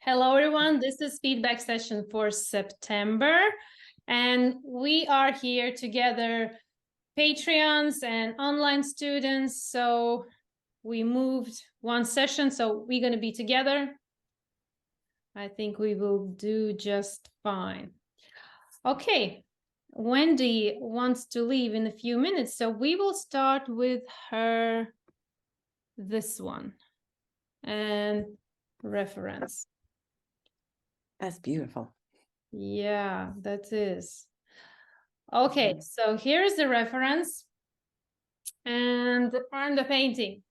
Hello, everyone. This is feedback session for September, and we are here together, Patreons and online students. So we moved one session, so we're going to be together. I think we will do just fine. Okay, Wendy wants to leave in a few minutes, so we will start with her, this one, and reference. That's beautiful. Yeah, that is. Okay, so here's the reference and the painting.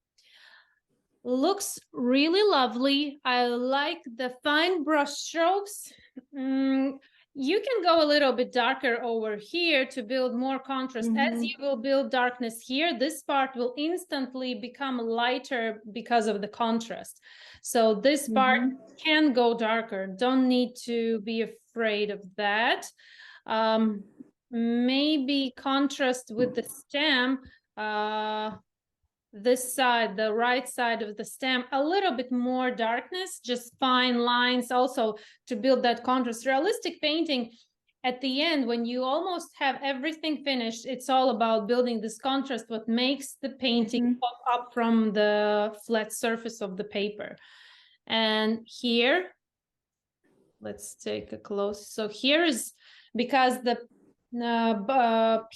Looks really lovely. I like the fine brush strokes. You can go a little bit darker over here to build more contrast. As you will build darkness here, this part will instantly become lighter because of the contrast. So this part can go darker. Don't need to be afraid of that. Maybe contrast with the stem, this side, the right side of the stem, a little bit more darkness, just fine lines also to build that contrast. Realistic painting, at the end, when you almost have everything finished, it's all about building this contrast, what makes the painting pop up from the flat surface of the paper. And here, let's take a close. So here is, because the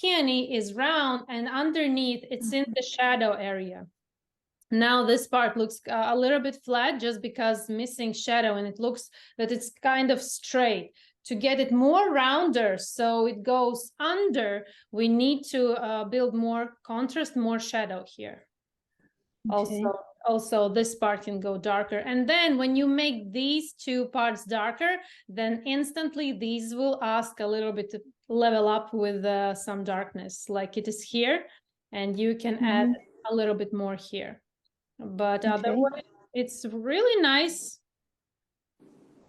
peony is round and underneath it's in the shadow area. Now this part looks a little bit flat just because missing shadow, and it looks that it's kind of straight. To get it more rounder so it goes under, we need to build more contrast, more shadow here. Okay. Also this part can go darker, and then when you make these two parts darker, then instantly these will ask a little bit to level up with some darkness like it is here, and you can add a little bit more here, but otherwise it's really nice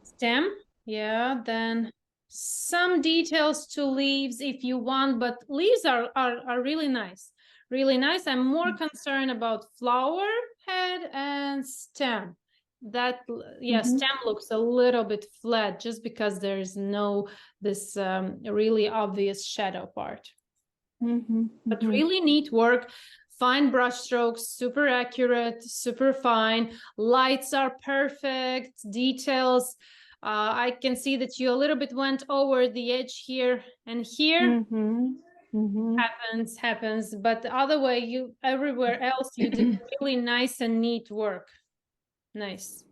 stem. Yeah, then some details to leaves if you want, but leaves are really nice. Really nice. I'm more concerned about flower head and stem. That, yeah, stem looks a little bit flat just because there's no this really obvious shadow part. But really neat work. Fine brush strokes, super accurate, super fine. Lights are perfect. Details. I can see that you a little bit went over the edge here and here. Happens, but the other way, you everywhere else you did really nice and neat work. Nice.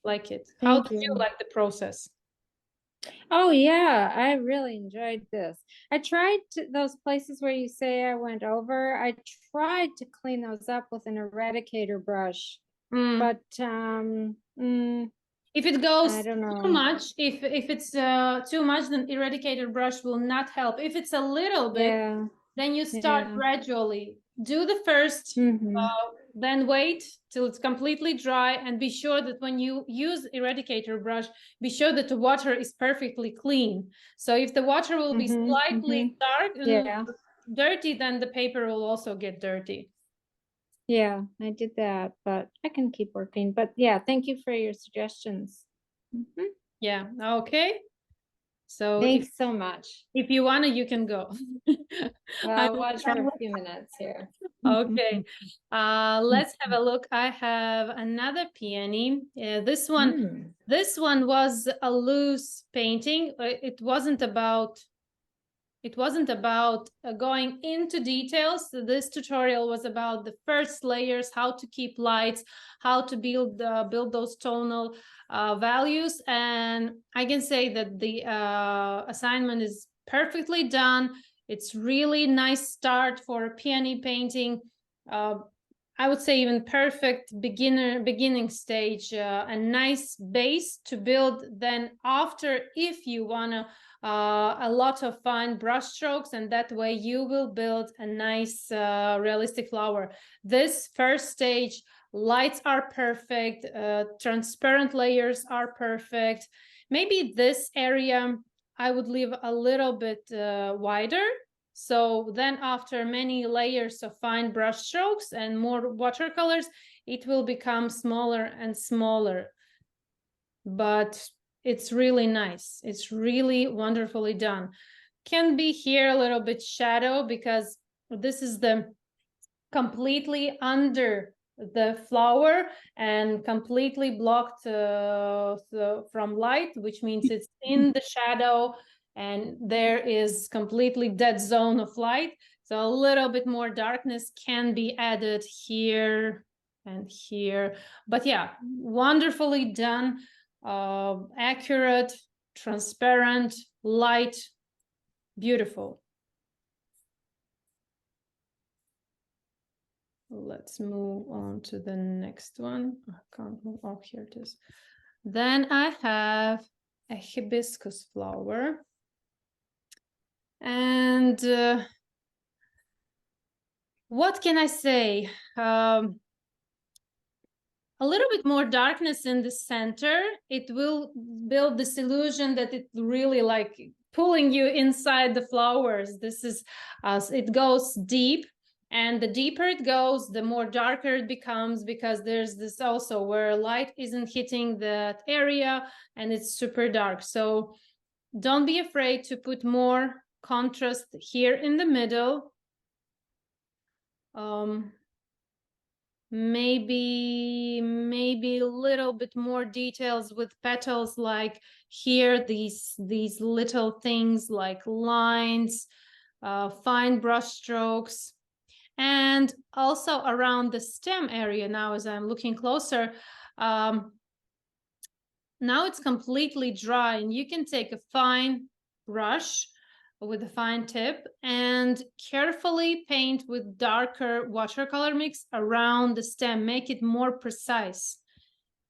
Like it. How did you like the process? Oh yeah, I really enjoyed this. I tried those places where you say I went over. I tried to clean those up with an eradicator brush, but if it goes I don't know. too much, if it's too much, then eradicator brush will not help. If it's a little bit, then you start gradually. Do the first, then wait till it's completely dry, and be sure that when you use eradicator brush, be sure that the water is perfectly clean. So if the water will be slightly dark and dirty, then the paper will also get dirty. Yeah, I did that, but I can keep working. But yeah, thank you for your suggestions. Yeah, okay. So thanks so much. If you want to, you can go. Well, I'll watch for a few minutes here. Okay, let's have a look. I have another peony. This one was a loose painting. It wasn't about going into details. This tutorial was about the first layers, how to keep lights, how to build those tonal values. And I can say that the assignment is perfectly done. It's really nice start for a peony painting. I would say even perfect beginning stage, a nice base to build. Then after, if you want to a lot of fine brush strokes, and that way you will build a nice realistic flower. This first stage, lights are perfect, transparent layers are perfect. Maybe this area I would leave a little bit wider. So then after many layers of fine brush strokes and more watercolors, it will become smaller and smaller. but it's really nice. It's really wonderfully done. Can be here a little bit shadow because this is the completely under the flower and completely blocked from light, which means it's in the shadow and there is completely dead zone of light. So a little bit more darkness can be added here and here. But yeah, wonderfully done, accurate, transparent, light, beautiful. Let's move on to the next one. I can't move. Oh, here it is. Then I have a hibiscus flower. And what can I say? A little bit more darkness in the center. It will build this illusion that it really like pulling you inside the flowers. This is, it goes deep. And the deeper it goes, the more darker it becomes, because there's this also where light isn't hitting that area and it's super dark. So don't be afraid to put more contrast here in the middle. Maybe a little bit more details with petals, like here, these little things like lines, fine brush strokes. And also around the stem area now, as I'm looking closer, now it's completely dry, and you can take a fine brush with a fine tip and carefully paint with darker watercolor mix around the stem, make it more precise.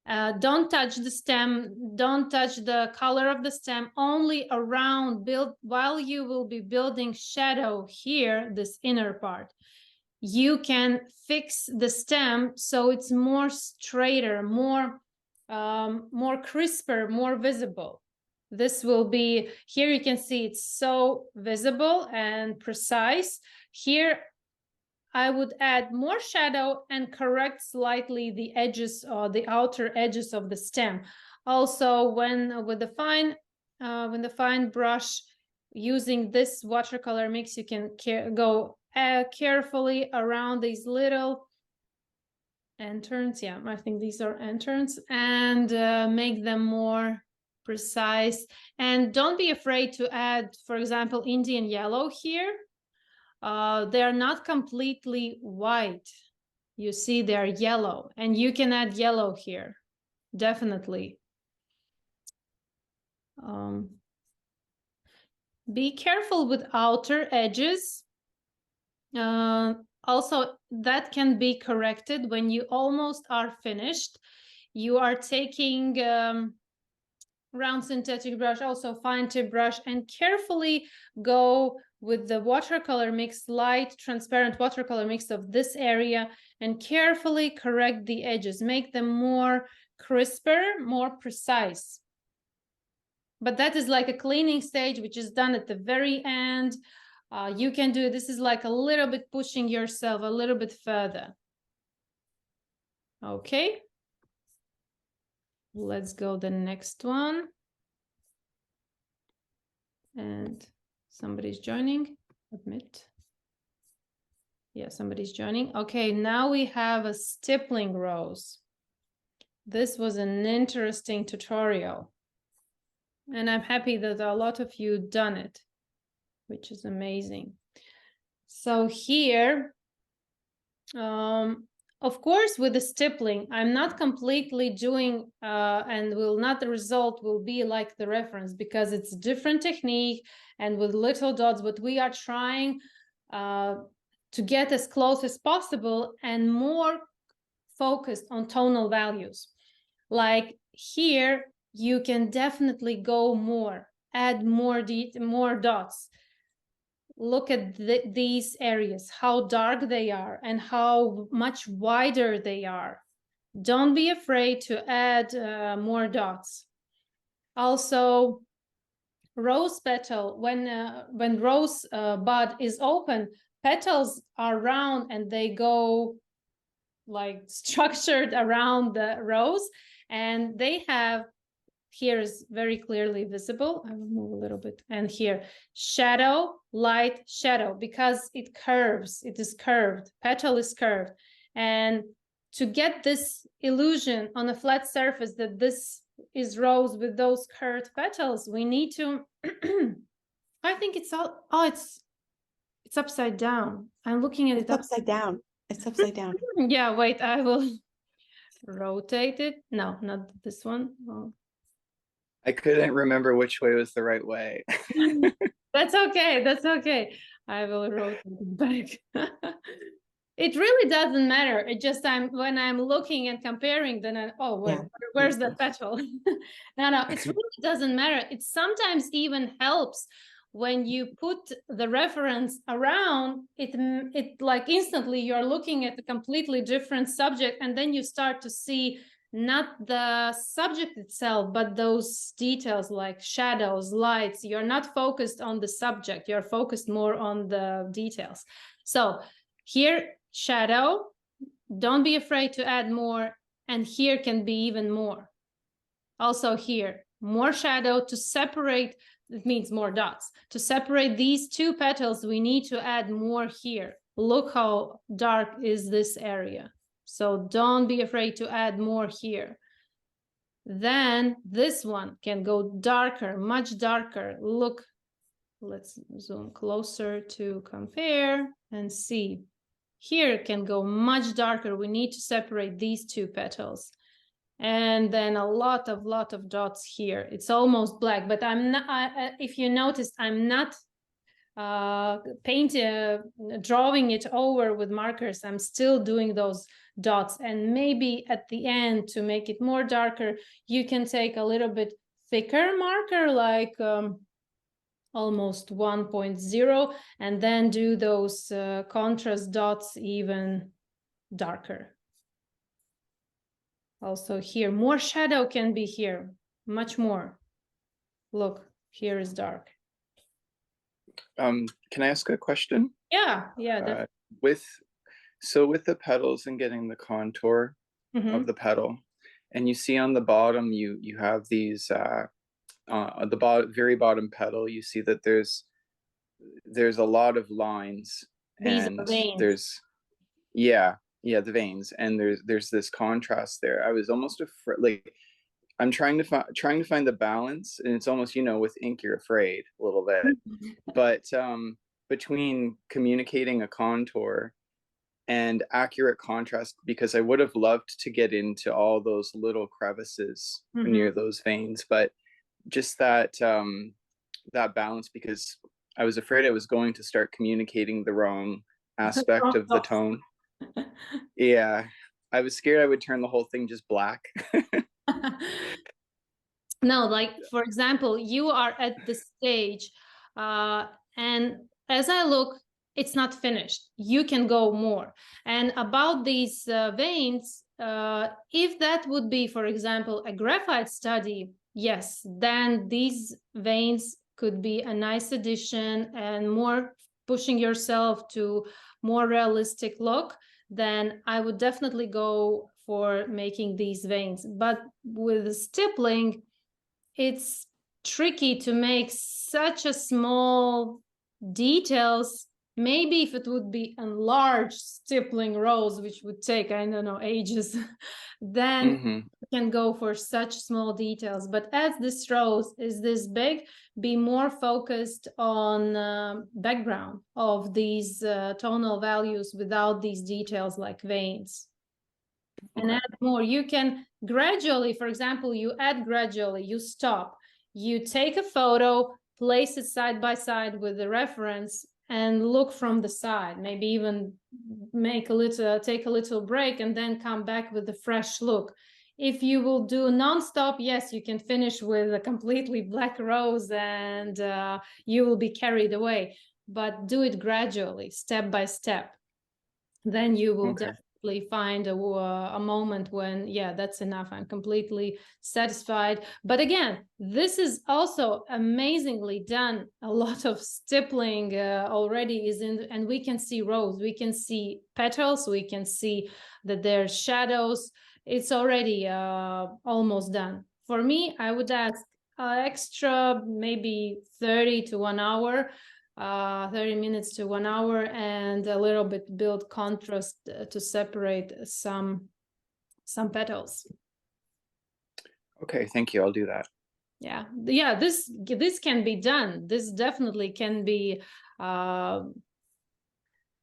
Don't touch the stem, don't touch the color of the stem, only around, while you will be building shadow here, this inner part. You can fix the stem so it's more straighter, more crisper, more visible. This will be, here you can see it's so visible and precise. Here I would add more shadow and correct slightly the edges or the outer edges of the stem. Also, when with the fine brush, using this watercolor mix, you can go carefully around these little entrance. Yeah, I think these are entrance, and make them more precise. And don't be afraid to add, for example, Indian yellow here. They are not completely white. You see, they're yellow, and you can add yellow here, definitely. Be careful with outer edges. Also, that can be corrected when you almost are finished. You are taking round synthetic brush, also fine tip brush, and carefully go with the watercolor mix, light transparent watercolor mix of this area, and carefully correct the edges, make them more crisper, more precise. But that is like a cleaning stage, which is done at the very end. You can do, this is like a little bit pushing yourself a little bit further. Okay. Let's go the next one. And somebody's joining. Admit. Yeah, somebody's joining. Okay, now we have a stippling rose. This was an interesting tutorial. And I'm happy that a lot of you done it, which is amazing. So here, of course, with the stippling, I'm not completely doing, and the result will be like the reference, because it's a different technique and with little dots, but we are trying to get as close as possible and more focused on tonal values. Like here, you can definitely go more, add more dots. Look at these areas, how dark they are and how much wider they are. Don't be afraid to add more dots. Also, rose petal, when rose bud is open, petals are round and they go like structured around the rose, and they have here is very clearly visible. I will move a little bit. And here, shadow, light, shadow, because it curves. It is curved. Petal is curved. And to get this illusion on a flat surface that this is rose with those curved petals, we need to, I think it's all, oh, it's upside down. I'm looking at It's it upside down. It's upside down. Yeah, wait, I will rotate it. No, not this one. Oh. I couldn't remember which way was the right way. That's okay. That's okay. I will rotate it back. It really doesn't matter. It just when I'm looking and comparing, then where's the petal? No, it really doesn't matter. It sometimes even helps when you put the reference around it, like instantly you're looking at a completely different subject, and then you start to see not the subject itself, but those details like shadows, lights. You're not focused on the subject, you're focused more on the details. So here, shadow, don't be afraid to add more, and here can be even more. Also here, more shadow to separate, it means more dots. To separate these two petals, we need to add more here. Look how dark is this area. So don't be afraid to add more here. Then this one can go darker, much darker. Look, let's zoom closer to compare and see. Here can go much darker. We need to separate these two petals. And then a lot of dots here. It's almost black, but I'm not, if you noticed, I'm not drawing it over with markers. I'm still doing those dots, and maybe at the end, to make it more darker, you can take a little bit thicker marker, like almost 1.0, and then do those contrast dots even darker. Also here, more shadow can be here, much more. Look, here is dark. Can I ask a question? Yeah. With the petals and getting the contour of the petal, and you see on the bottom, you have these at the very bottom petal, you see that there's a lot of lines. These and are veins. There's the veins, and there's this contrast there. I was almost afraid, like, I'm trying to find the balance, and it's almost, with ink you're afraid a little bit, but between communicating a contour and accurate contrast, because I would have loved to get into all those little crevices near those veins, but just that that balance, because I was afraid I was going to start communicating the wrong aspect of the tone. Yeah, I was scared I would turn the whole thing just black. No, like, for example, you are at the stage, and as I look, it's not finished. You can go more. And about these veins, if that would be, for example, a graphite study, yes, then these veins could be a nice addition and more pushing yourself to more realistic look. Then I would definitely go for making these veins. But with stippling, it's tricky to make such a small details. Maybe if it would be a large stippling rose, which would take, I don't know, ages, then you can go for such small details. But as this rose is this big, be more focused on background of these tonal values without these details like veins. And add more. You can gradually, for example, you add gradually, you stop, you take a photo, place it side by side with the reference, and look from the side, maybe even take a little break, and then come back with a fresh look. If you will do non-stop, yes, you can finish with a completely black rose, and you will be carried away. But do it gradually, step by step. Then you will definitely find a moment when, yeah, that's enough. I'm completely satisfied. But again, this is also amazingly done. A lot of stippling already is in, and we can see rose, we can see petals, we can see that there's shadows. It's already almost done. for me, I would ask extra maybe 30 to 1 hour, 30 minutes to 1 hour, and a little bit build contrast to separate some petals. Okay, thank you. I'll do that. Yeah, this can be done. This definitely can be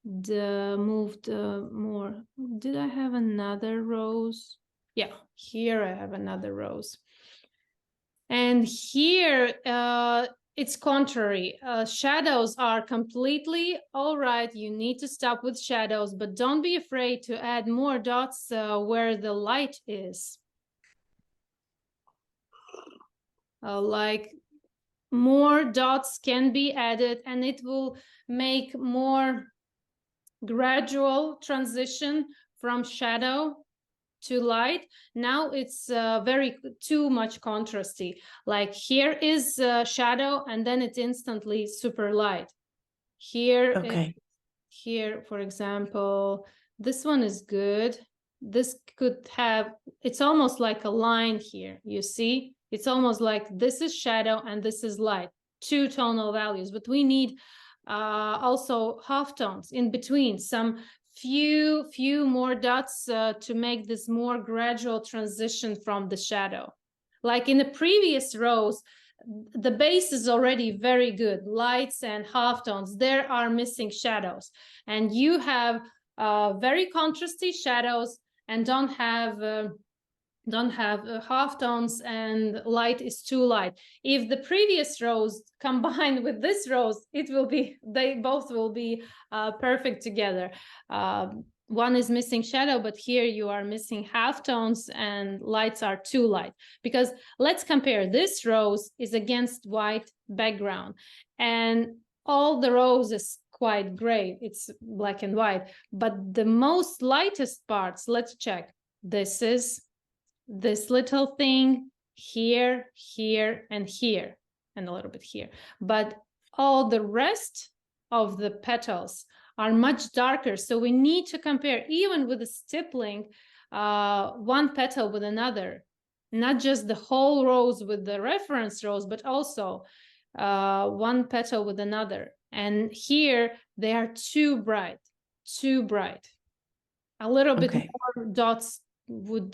moved more. Did I have another rose? Yeah, here I have another rose. And here it's contrary. Shadows are completely all right. You need to stop with shadows, but don't be afraid to add more dots where the light is. Like more dots can be added, and it will make more gradual transition from shadow to light. Now it's very too much contrasty. Like here is shadow, and then it's instantly super light. Here, Okay. here, for example, this one is good. This could have, it's almost like a line here, you see? It's almost like this is shadow and this is light, two tonal values, but we need also half tones in between, some few more dots to make this more gradual transition from the shadow. Like in the previous rows, the base is already very good, lights and halftones. There are missing shadows, and you have very contrasty shadows and don't have halftones, and light is too light. If the previous rows combined with this rows, it will be, they both will be perfect together. One is missing shadow, but here you are missing halftones and lights are too light. Because let's compare, this rose is against white background and all the rose is quite gray, it's black and white, but the most lightest parts, let's check, this is this little thing here, here, and here, and a little bit here. But all the rest of the petals are much darker. So we need to compare, even with the stippling, one petal with another, not just the whole rose with the reference rose, but also one petal with another. And here they are too bright, too bright. A little bit more dots would,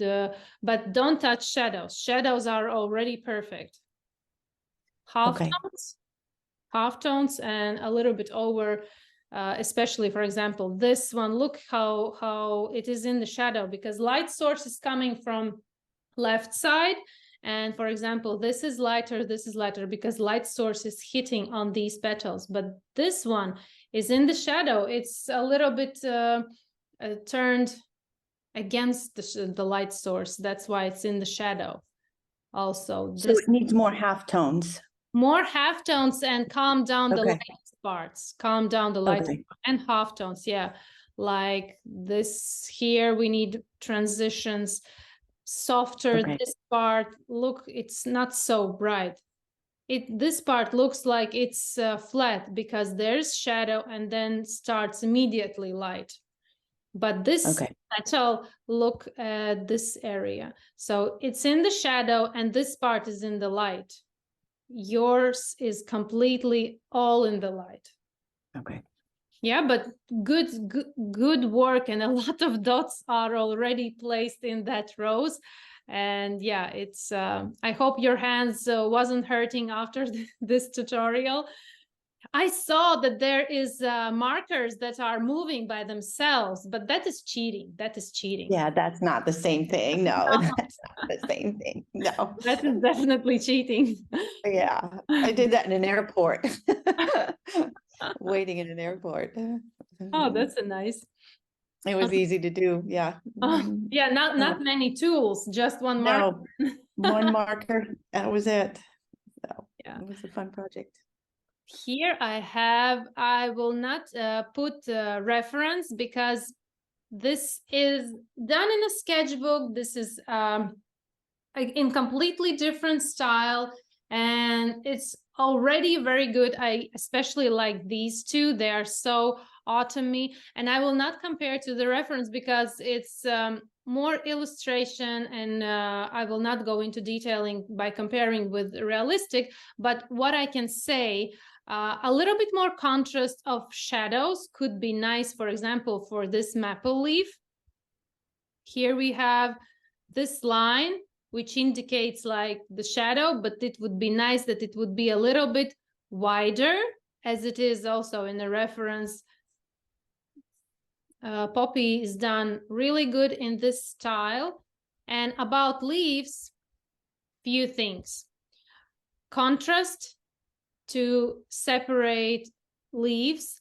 but don't touch shadows. Shadows are already perfect. Halftones, halftones, and a little bit over, especially, for example, this one. Look how it is in the shadow, because light source is coming from left side. And for example, this is lighter because light source is hitting on these petals. But this one is in the shadow. It's a little bit turned against the light source. That's why it's in the shadow. Also, So it needs more halftones. More halftones and calm down the light parts. Calm down the light and halftones. Yeah, like this here, we need transitions. Softer this part. Look, it's not so bright. This part looks like it's flat because there's shadow and then starts immediately light. But this petal, look at this area. So it's in the shadow and this part is in the light. Yours is completely all in the light. Okay. Yeah, but good work, and a lot of dots are already placed in that rose. And yeah, it's I hope your hands wasn't hurting after this tutorial. I saw that there is markers that are moving by themselves, but that is cheating. That is cheating. Yeah, that's not the same thing. No, that's not the same thing. No. That is definitely cheating. Yeah, I did that in an airport. Waiting in an airport. Oh, that's a nice. It was easy to do. Yeah. Yeah, not many tools, just one marker. No, one marker. That was it. So yeah, it was a fun project. Here I will not put reference because this is done in a sketchbook. This is in completely different style, and it's already very good. I especially like these two. They are so autumny, and I will not compare to the reference because it's more illustration, and I will not go into detailing by comparing with realistic, but what I can say, a little bit more contrast of shadows could be nice. For example, for this maple leaf, here we have this line, which indicates like the shadow, but it would be nice that it would be a little bit wider, as it is also in the reference. Poppy is done really good in this style. And about leaves, few things. Contrast to separate leaves.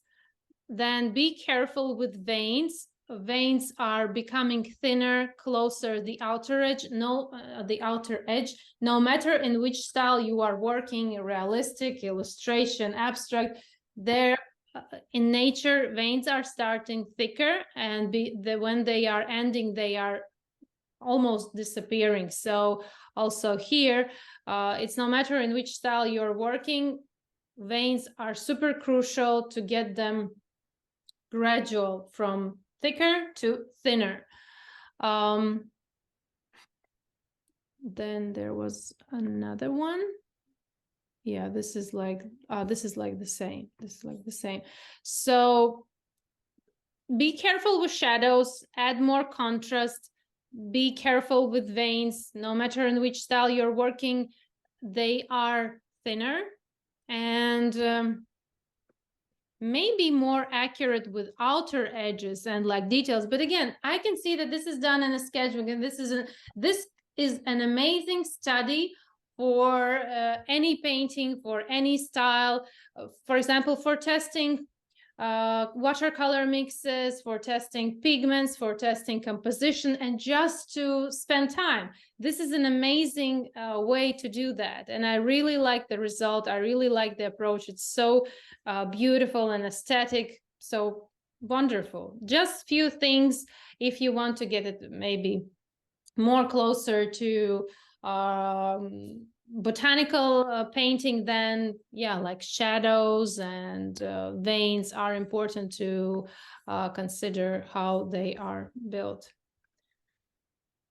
Then be careful with veins. Veins are becoming thinner, closer the outer edge. The outer edge. No matter in which style you are working, realistic, illustration, abstract, there. In nature, veins are starting thicker, and when they are ending, they are almost disappearing. So also here, it's no matter in which style you're working, veins are super crucial to get them gradual from thicker to thinner. Then there was another one. Yeah, this is like the same. This is like the same. So be careful with shadows, add more contrast, be careful with veins. No matter in which style you're working, they are thinner, and maybe more accurate with outer edges and like details. But again, I can see that this is done in a sketchbook, and this is an amazing study for any painting, for any style. For example, for testing watercolor mixes, for testing pigments, for testing composition, and just to spend time. This is an amazing way to do that. And I really like the result. I really like the approach. It's so beautiful and aesthetic. So wonderful. Just few things if you want to get it maybe more closer to botanical painting, then yeah, like shadows and veins are important to consider how they are built.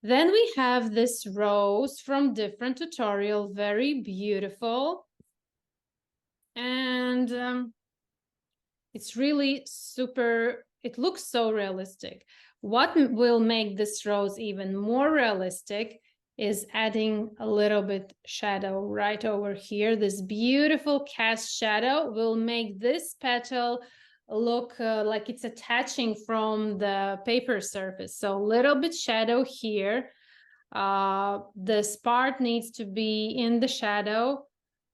Then we have this rose from different tutorial, very beautiful, and it's really super, it looks so realistic. What will make this rose even more realistic is adding a little bit shadow right over here. This beautiful cast shadow will make this petal look like it's attaching from the paper surface. So a little bit shadow here. This part needs to be in the shadow.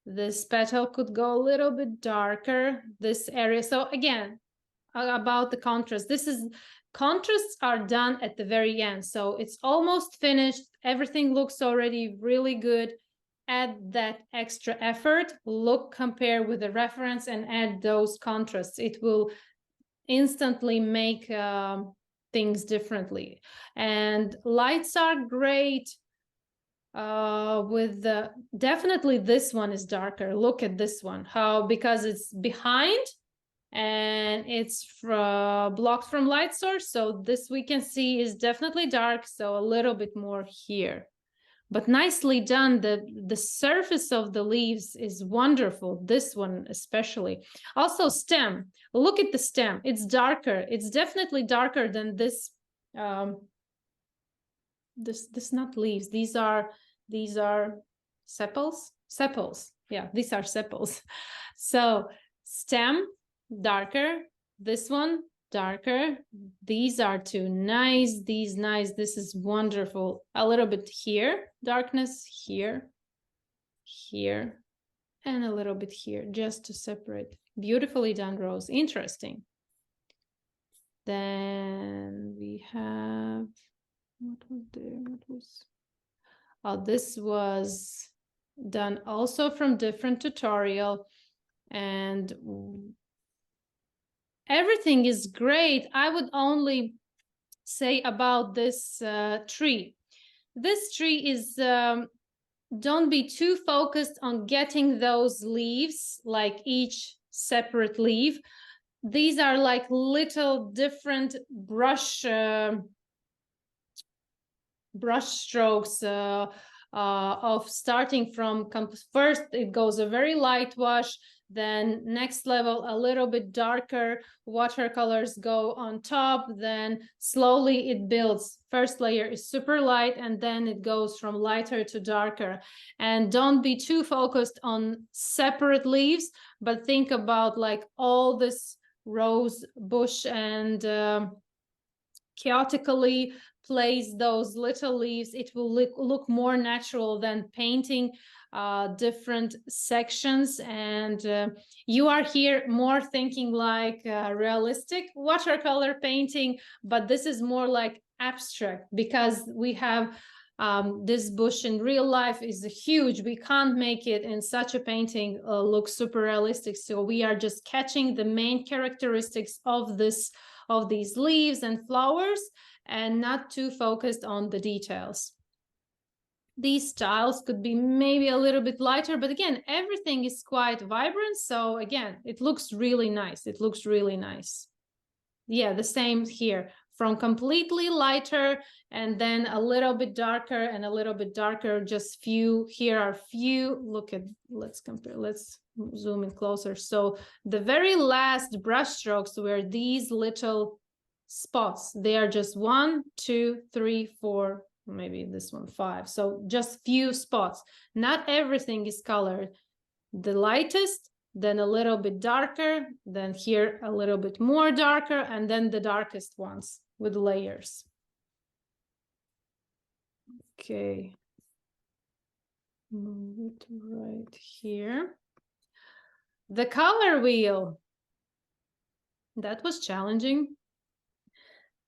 This petal could go a little bit darker, this area. So again, about the contrast, contrasts are done at the very end. So it's almost finished. Everything looks already really good. Add that extra effort, compare with the reference, and add those contrasts. It will instantly make things differently. And lights are great. With the definitely this one is darker. Look at this one, because it's behind and it's blocked from light source. So this we can see is definitely dark, so a little bit more here, but nicely done. The surface of the leaves is wonderful, this one especially. Also stem, look at the stem, it's darker, it's definitely darker than this. This not leaves, these are sepals. Yeah, these are sepals. So stem darker, this one darker, these are two nice, these nice, this is wonderful. A little bit here, darkness here, and a little bit here, just to separate. Beautifully done rose, interesting. Then we have, what was there? Oh, this was done also from different tutorial, and everything is great. I would only say about this tree. This tree is, don't be too focused on getting those leaves, like each separate leaf. These are like little different brush brush strokes of starting from first it goes a very light wash, then next level a little bit darker watercolors go on top, then slowly it builds. First layer is super light and then it goes from lighter to darker. And don't be too focused on separate leaves, but think about like all this rose bush and chaotically place those little leaves. It will look more natural than painting different sections. And you are here more thinking like realistic watercolor painting, but this is more like abstract because we have this bush in real life is huge. We can't make it in such a painting look super realistic. So we are just catching the main characteristics of these leaves and flowers and not too focused on the details. These styles could be maybe a little bit lighter, but again, everything is quite vibrant. So again, it looks really nice. It looks really nice. Yeah, the same here. From completely lighter and then a little bit darker and a little bit darker, just few. Here are few. Look at, let's compare, let's zoom in closer. So the very last brush strokes were these little spots. They are just 1, 2, 3, 4, maybe this one 5. So just few spots. Not everything is colored. The lightest, then a little bit darker, then here a little bit more darker, and then the darkest ones with layers. Okay. Move it right here. The color wheel. That was challenging.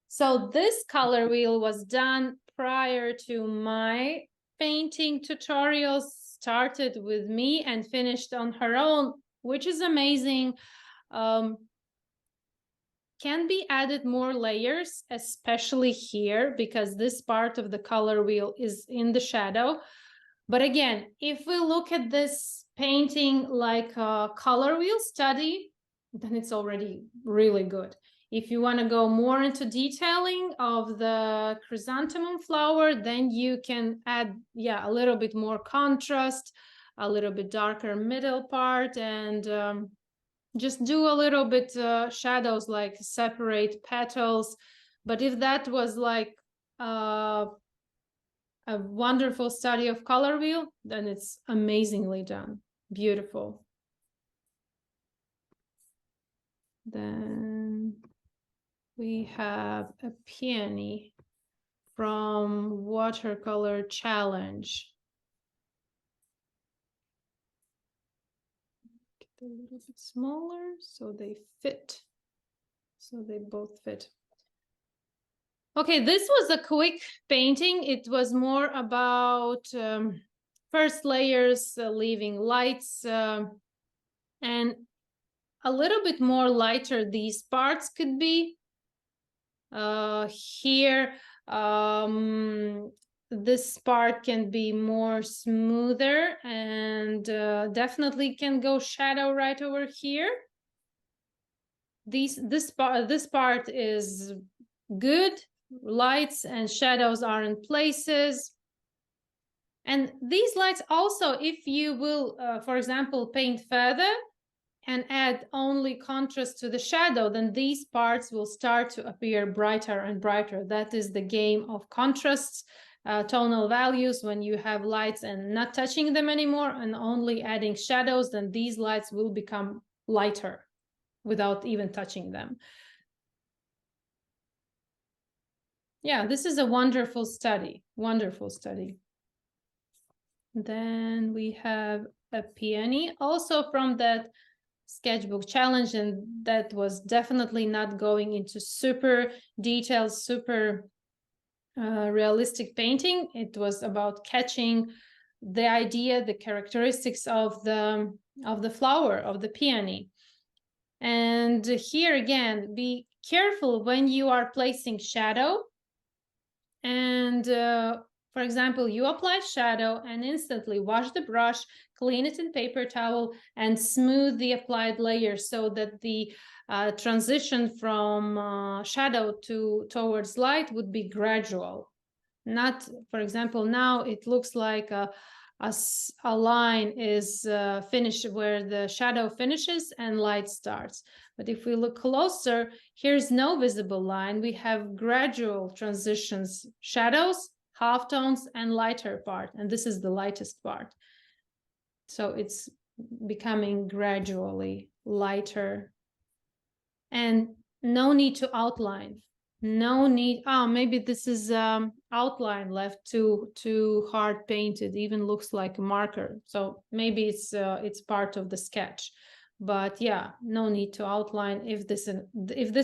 So this color wheel was done prior to my painting tutorials, started with me and finished on her own, which is amazing. Can be added more layers, especially here, because this part of the color wheel is in the shadow. But again, if we look at this painting like a color wheel study, then it's already really good. If you want to go more into detailing of the chrysanthemum flower, then you can add, yeah, a little bit more contrast, a little bit darker middle part, and just do a little bit shadows, like separate petals. But if that was like a wonderful study of color wheel, then it's amazingly done. Beautiful. Then we have a peony from Watercolor Challenge. Get a little bit smaller so they fit. So they both fit. Okay, this was a quick painting. It was more about first layers, leaving lights, and a little bit more lighter these parts could be. Here, this part can be more smoother and definitely can go shadow right over here. This part is good. Lights and shadows are in places. And these lights also, if you will, for example, paint further and add only contrast to the shadow, then these parts will start to appear brighter and brighter. That is the game of contrasts, tonal values. When you have lights and not touching them anymore and only adding shadows, then these lights will become lighter without even touching them. Yeah, this is a wonderful study, wonderful study. Then we have a peony, also from that sketchbook challenge, and that was definitely not going into super detailed, super realistic painting. It was about catching the idea, the characteristics of the flower, of the peony. And here again, be careful when you are placing shadow. And for example, you apply shadow and instantly wash the brush, clean it in paper towel, and smooth the applied layer so that the transition from shadow towards light would be gradual. Not, for example, now it looks like a line is finished where the shadow finishes and light starts. But if we look closer, here's no visible line. We have gradual transitions, shadows, halftones, and lighter part. And this is the lightest part. So it's becoming gradually lighter. And no need to outline. No need. Oh, maybe this is outline left too hard painted. Even looks like a marker. So maybe it's part of the sketch. But yeah, no need to outline. If this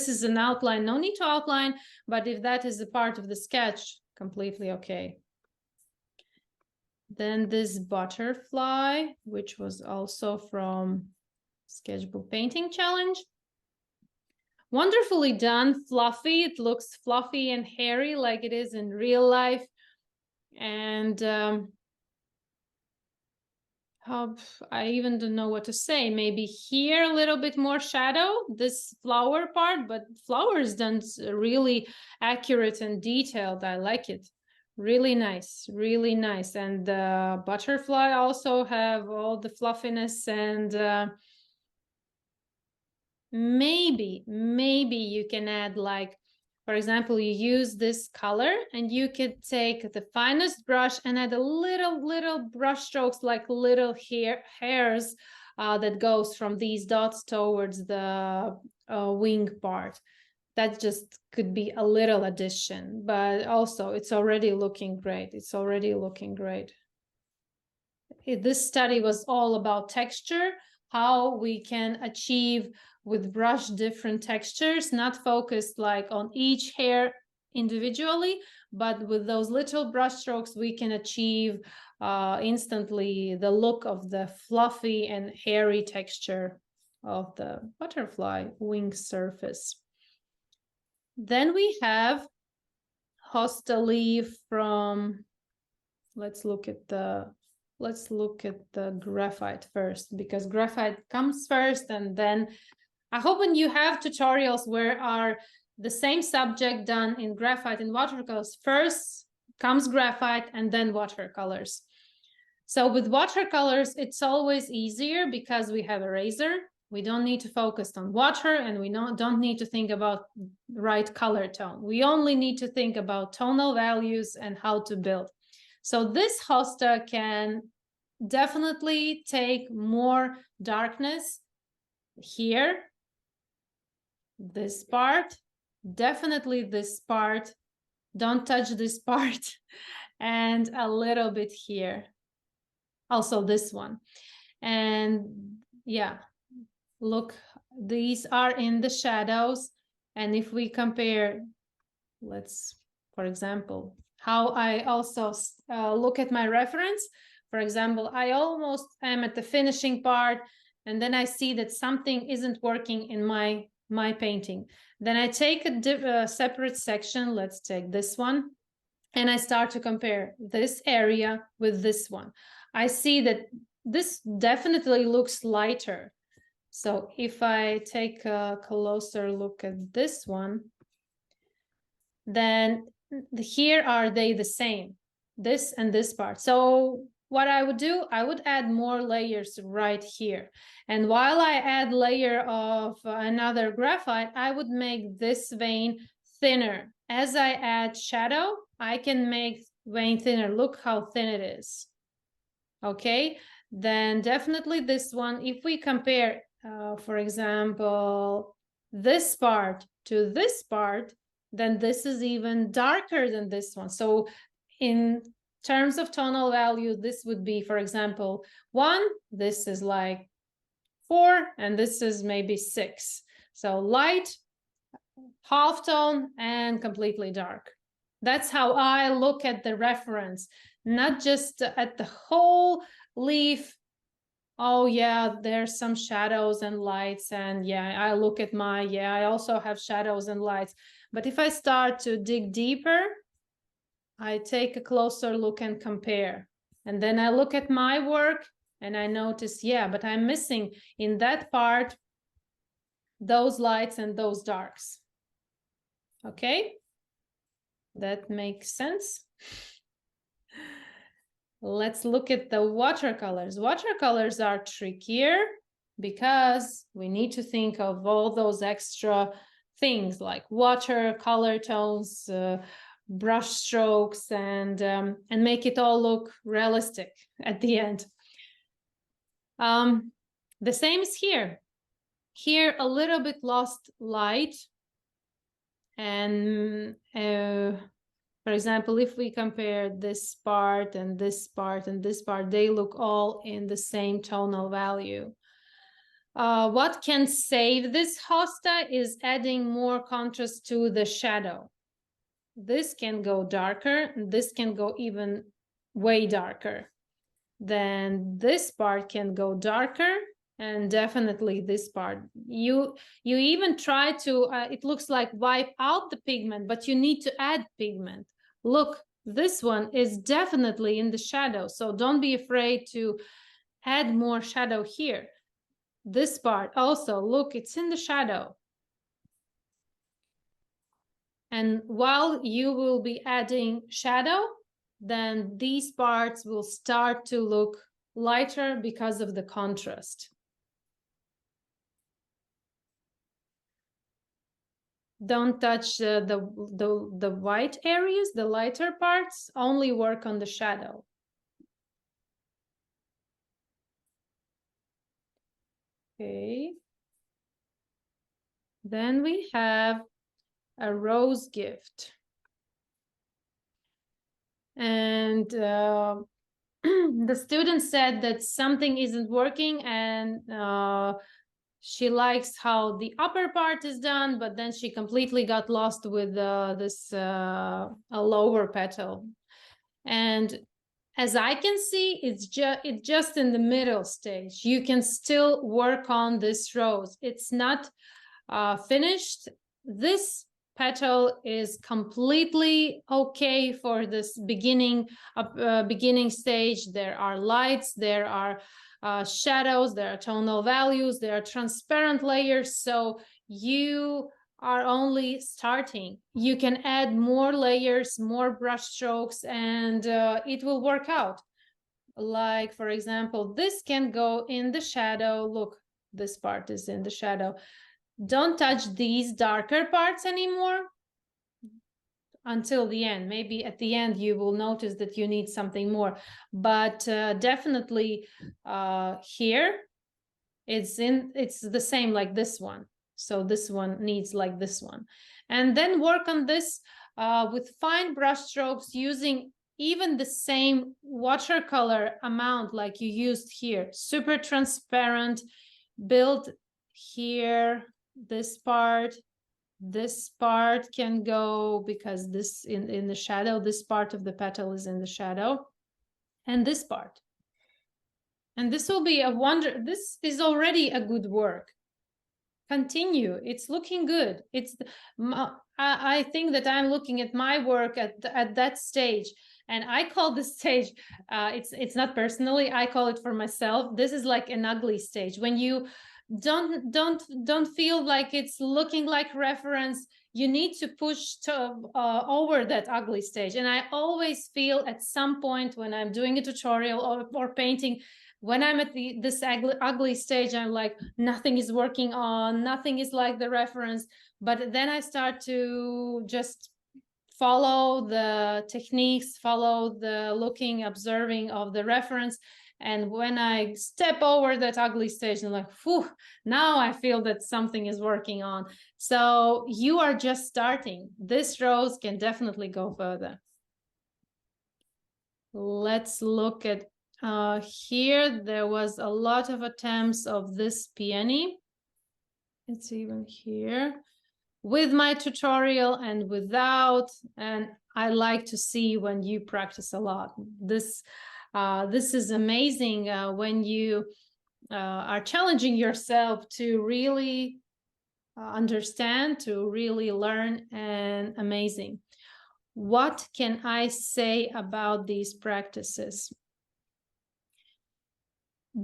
is an outline, no need to outline. But if that is a part of the sketch, completely okay. Then this butterfly, which was also from Sketchbook Painting Challenge. Wonderfully done, fluffy. It looks fluffy and hairy like it is in real life. And I even don't know what to say. Maybe here a little bit more shadow, this flower part, but flower is done really accurate and detailed. I like it. Really nice, really nice. And the butterfly also have all the fluffiness and maybe you can add, like, for example, you use this color and you could take the finest brush and add a little brush strokes, like little hairs that goes from these dots towards the wing part. That just could be a little addition, but also it's already looking great. It's already looking great. This study was all about texture, how we can achieve with brush different textures, not focused like on each hair individually, but with those little brush strokes, we can achieve instantly the look of the fluffy and hairy texture of the butterfly wing surface. Then we have hosta leaf from, let's look at the graphite first, because graphite comes first, and then I hope when you have tutorials where are the same subject done in graphite and watercolors, first comes graphite and then watercolors. So with watercolors, it's always easier because we have a eraser. We don't need to focus on water, and we don't need to think about the right color tone. We only need to think about tonal values and how to build. So this hosta can definitely take more darkness here, this part, definitely this part, don't touch this part, and a little bit here, also this one. And yeah, look, these are in the shadows. And if we compare, let's, for example, how I also look at my reference. For example, I almost am at the finishing part, and then I see that something isn't working in my painting. Then I take a separate section, let's take this one, and I start to compare this area with this one. I see that this definitely looks lighter. So if I take a closer look at this one, then here are they the same, this and this part. So what I would do, I would add more layers right here. And while I add layer of another graphite, I would make this vein thinner. As I add shadow, I can make vein thinner. Look how thin it is. Okay, then definitely this one, if we compare, for example, this part to this part, then this is even darker than this one. So in terms of tonal value, this would be, for example, 1, this is like 4, and this is maybe 6. So light, halftone, and completely dark. That's how I look at the reference, not just at the whole leaf. Oh yeah, there's some shadows and lights, and yeah, I look at I also have shadows and lights. But if I start to dig deeper, I take a closer look and compare. And then I look at my work and I notice, yeah, but I'm missing in that part those lights and those darks. Okay, that makes sense. Let's look at the watercolors. Watercolors are trickier because we need to think of all those extra things like water, color tones, brush strokes, and make it all look realistic at the end. The same is here. Here, a little bit lost light. And for example, if we compare this part and this part and this part, they look all in the same tonal value. What can save this hosta is adding more contrast to the shadow. This can go darker, this can go even way darker. Then this part can go darker, and definitely this part. You even try to, it looks like wipe out the pigment, but you need to add pigment. Look, this one is definitely in the shadow, so don't be afraid to add more shadow here. This part also, look, it's in the shadow. And while you will be adding shadow, then these parts will start to look lighter because of the contrast. Don't touch the white areas, the lighter parts, only work on the shadow. Okay. Then we have a rose gift. And the student said that something isn't working, and she likes how the upper part is done, but then she completely got lost with this a lower petal. And as I can see, it's just in the middle stage. You can still work on this rose. It's not finished. This petal is completely okay for this beginning stage. There are lights, there are shadows, there are tonal values, there are transparent layers, so you are only starting. You can add more layers, more brush strokes, and it will work out. Like, for example, this can go in the shadow. Look, this part is in the shadow. Don't touch these darker parts anymore until the end. Maybe at the end you will notice that you need something more, but definitely here it's the same like this one. So this one needs like this one. And then work on this with fine brush strokes, using even the same watercolor amount like you used here. Super transparent. Build here. This part can go, because this in the shadow, this part of the petal is in the shadow, and this part. And this will be a wonder. This is already a good work. Continue. It's looking good. I think that I'm looking at my work at that stage, and I call this stage, it's not personally, I call it for myself, this is like an ugly stage. When you don't feel like it's looking like reference, you need to push over that ugly stage. And I always feel at some point when I'm doing a tutorial or painting, when I'm at this ugly stage, I'm like, nothing is working on, nothing is like the reference. But then I start to just follow the techniques, follow the looking, observing of the reference. And when I step over that ugly stage, I'm like, whew, now I feel that something is working on. So you are just starting. This rose can definitely go further. Let's look at here. There was a lot of attempts of this peony. It's even here with my tutorial and without. And I like to see when you practice a lot. This is amazing when you are challenging yourself to really understand, to really learn, and amazing. What can I say about these practices?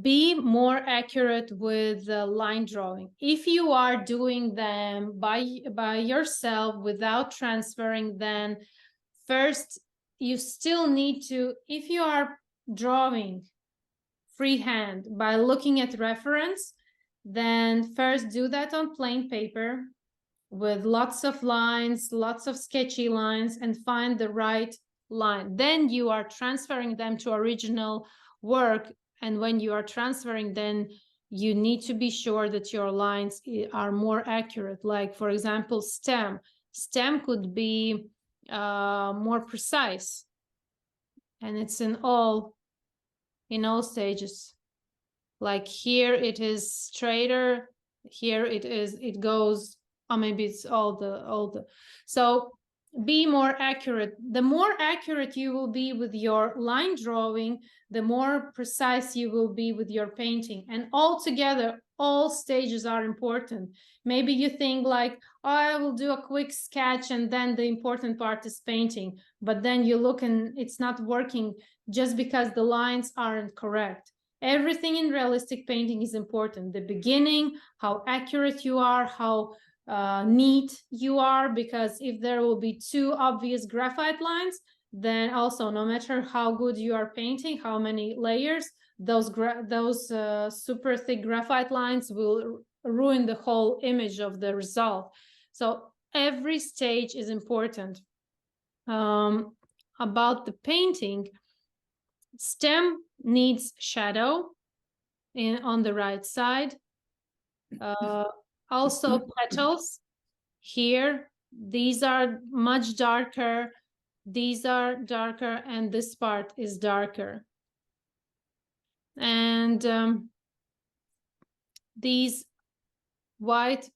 Be more accurate with line drawing. If you are doing them by yourself without transferring, then first you still need to, if you are drawing freehand by looking at reference, then first do that on plain paper with lots of lines, lots of sketchy lines, and find the right line. Then you are transferring them to original work. And when you are transferring, then you need to be sure that your lines are more accurate. Like, for example, stem. Stem could be more precise. And it's in all stages. Like here it is straighter, here it goes, or maybe it's all the, so be more accurate. The more accurate you will be with your line drawing, the more precise you will be with your painting. And altogether, all stages are important. Maybe you think like, oh, I will do a quick sketch and then the important part is painting. But then you look and it's not working just because the lines aren't correct. Everything in realistic painting is important. The beginning, how accurate you are, how neat you are, because if there will be too obvious graphite lines, then also no matter how good you are painting, how many layers, those super thick graphite lines will ruin the whole image of the result. So every stage is important. About the painting, stem needs shadow on the right side. Also petals here, these are much darker, these are darker, and this part is darker. And these white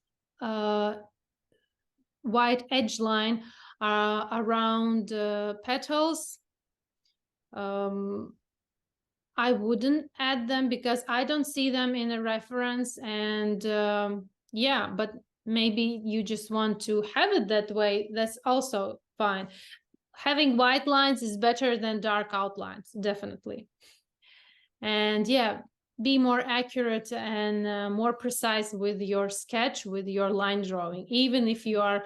edge line are around petals. I wouldn't add them because I don't see them in a reference, and yeah, but maybe you just want to have it that way. That's also fine. Having white lines is better than dark outlines, definitely. And yeah, be more accurate and more precise with your sketch, with your line drawing. Even if you are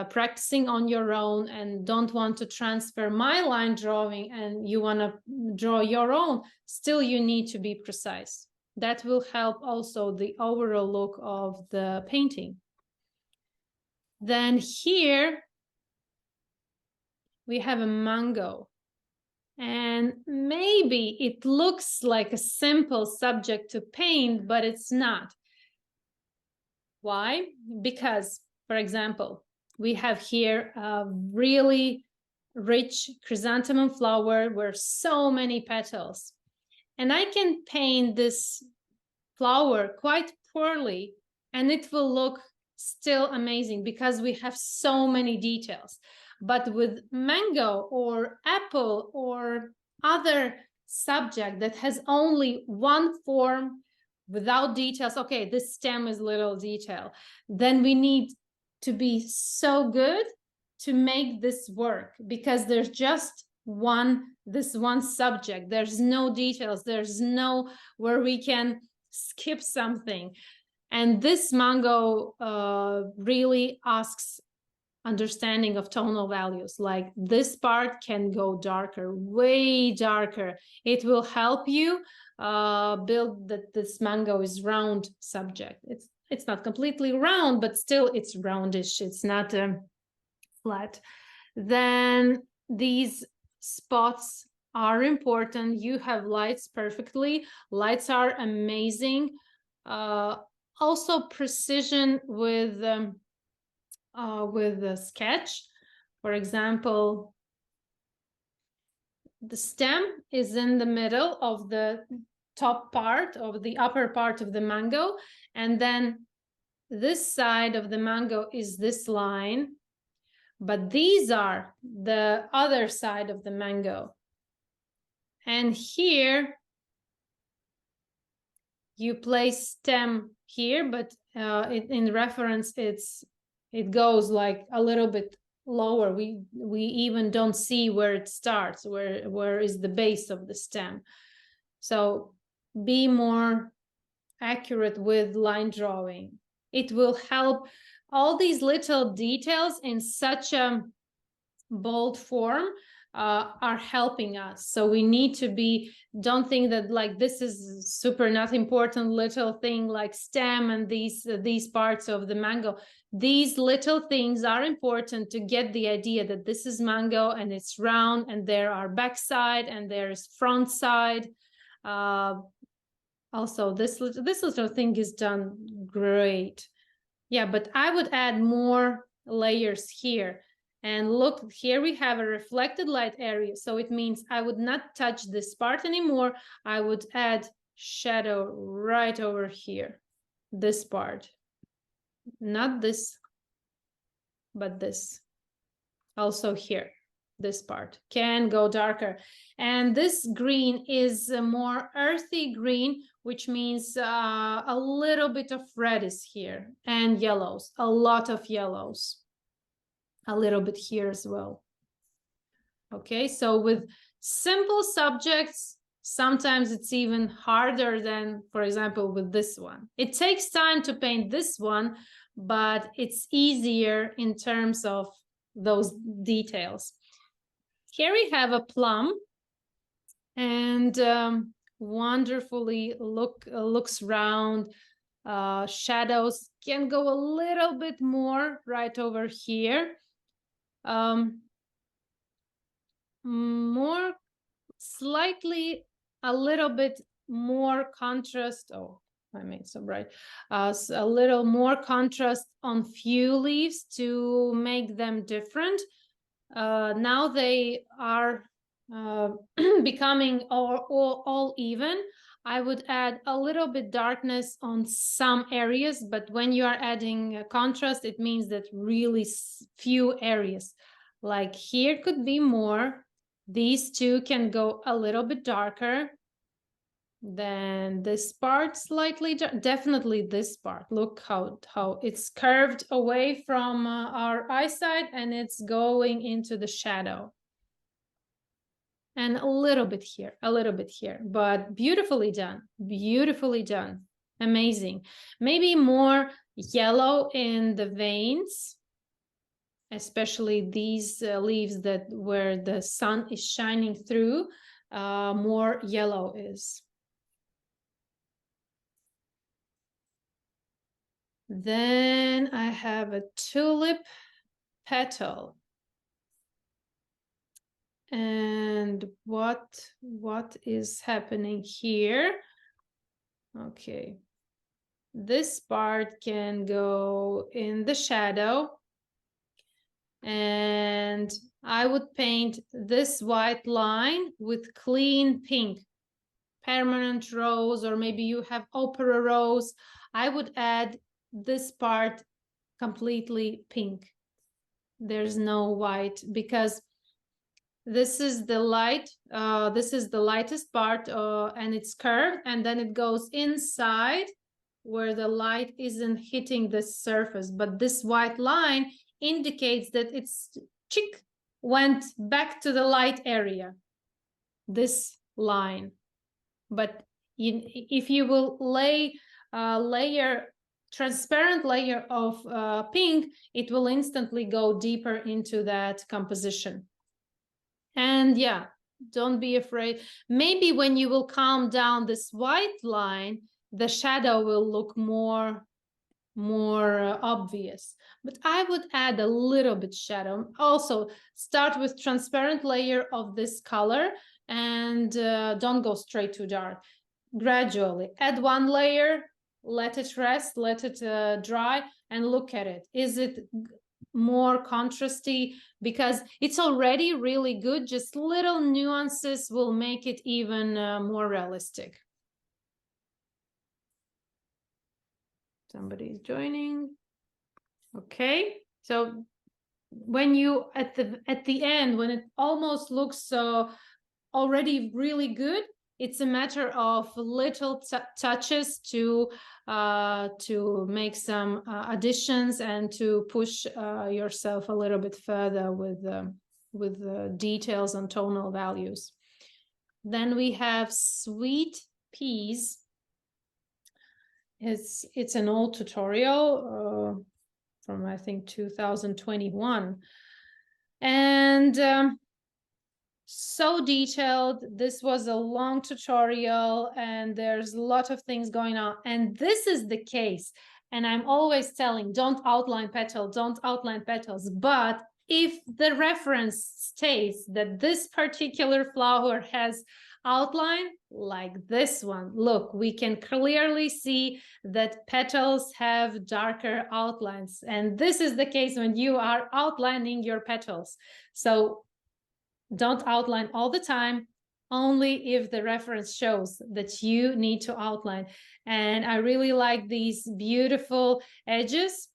practicing on your own and don't want to transfer my line drawing and you want to draw your own, still you need to be precise. That will help also the overall look of the painting. Then here we have a mango. And maybe it looks like a simple subject to paint, but it's not. Why? Because, for example, we have here a really rich chrysanthemum flower with so many petals. And I can paint this flower quite poorly and it will look still amazing because we have so many details. But with mango or apple or other subject that has only one form without details, okay, this stem is little detail, then we need to be so good to make this work because there's just this one subject. There's no details. There's no where we can skip something. And this mango really asks understanding of tonal values. Like this part can go darker, way darker. It will help you build that this mango is round subject. It's not completely round, but still it's roundish. It's not flat. Then these spots are important. You have lights perfectly. Lights are amazing. Also precision with the sketch. For example, the stem is in the middle of the top part of the upper part of the mango, and then this side of the mango is this line, but these are the other side of the mango. And here you place stem here, but in reference it goes like a little bit lower. We even don't see where it starts, where is the base of the stem. So be more accurate with line drawing. It will help. All these little details in such a bold form are helping us. So we need to be, don't think that like this is super not important little thing like stem and these parts of the mango. These little things are important to get the idea that this is mango and it's round and there are backside and there's front side. Also, this little thing is done great. Yeah, but I would add more layers here. And look, here we have a reflected light area. So it means I would not touch this part anymore. I would add shadow right over here, this part. Not this, but this. Also here, this part can go darker. And this green is a more earthy green, which means a little bit of red is here and yellows, a lot of yellows. A little bit here as well. Okay, so with simple subjects, sometimes it's even harder than, for example, with this one. It takes time to paint this one, but it's easier in terms of those details. Here we have a plum, and wonderfully looks round. Shadows can go a little bit more right over here. More slightly a little bit more contrast. Oh, I made so bright. So a little more contrast on few leaves to make them different. Now they are becoming all even. I would add a little bit darkness on some areas, but when you are adding contrast, it means that really few areas. Like here could be more. These two can go a little bit darker. Then this part slightly, definitely this part. Look how it's curved away from our eyesight and it's going into the shadow. And a little bit here, but beautifully done, amazing. Maybe more yellow in the veins, especially these leaves that where the sun is shining through, more yellow is. Then I have a tulip petal. And what is happening here? Okay, this part can go in the shadow, and I would paint this white line with clean pink, permanent rose, or maybe you have opera rose. I would add this part completely pink. There's no white because this is the light, this is the lightest part, and it's curved, and then it goes inside where the light isn't hitting the surface. But this white line indicates that it's went back to the light area, this line. But if you will lay transparent layer of pink, it will instantly go deeper into that composition. And yeah, don't be afraid. Maybe when you will calm down this white line, the shadow will look more obvious. But I would add a little bit shadow. Also, start with transparent layer of this color and don't go straight to dark. Gradually add one layer, let it rest, let it dry, and look at it. Is it more contrasty? Because it's already really good, just little nuances will make it even more realistic. Somebody's joining. Okay, so when you at the end, when it almost looks already really good, it's a matter of little touches to make some additions and to push yourself a little bit further with the details and tonal values. Then we have sweet peas. It's an old tutorial from I think 2021, and so detailed. This was a long tutorial and there's a lot of things going on. And this is the case. And I'm always telling, don't outline petals, don't outline petals. But if the reference states that this particular flower has outline like this one, look, we can clearly see that petals have darker outlines. And this is the case when you are outlining your petals. So don't outline all the time, only if the reference shows that you need to outline. And I really like these beautiful edges.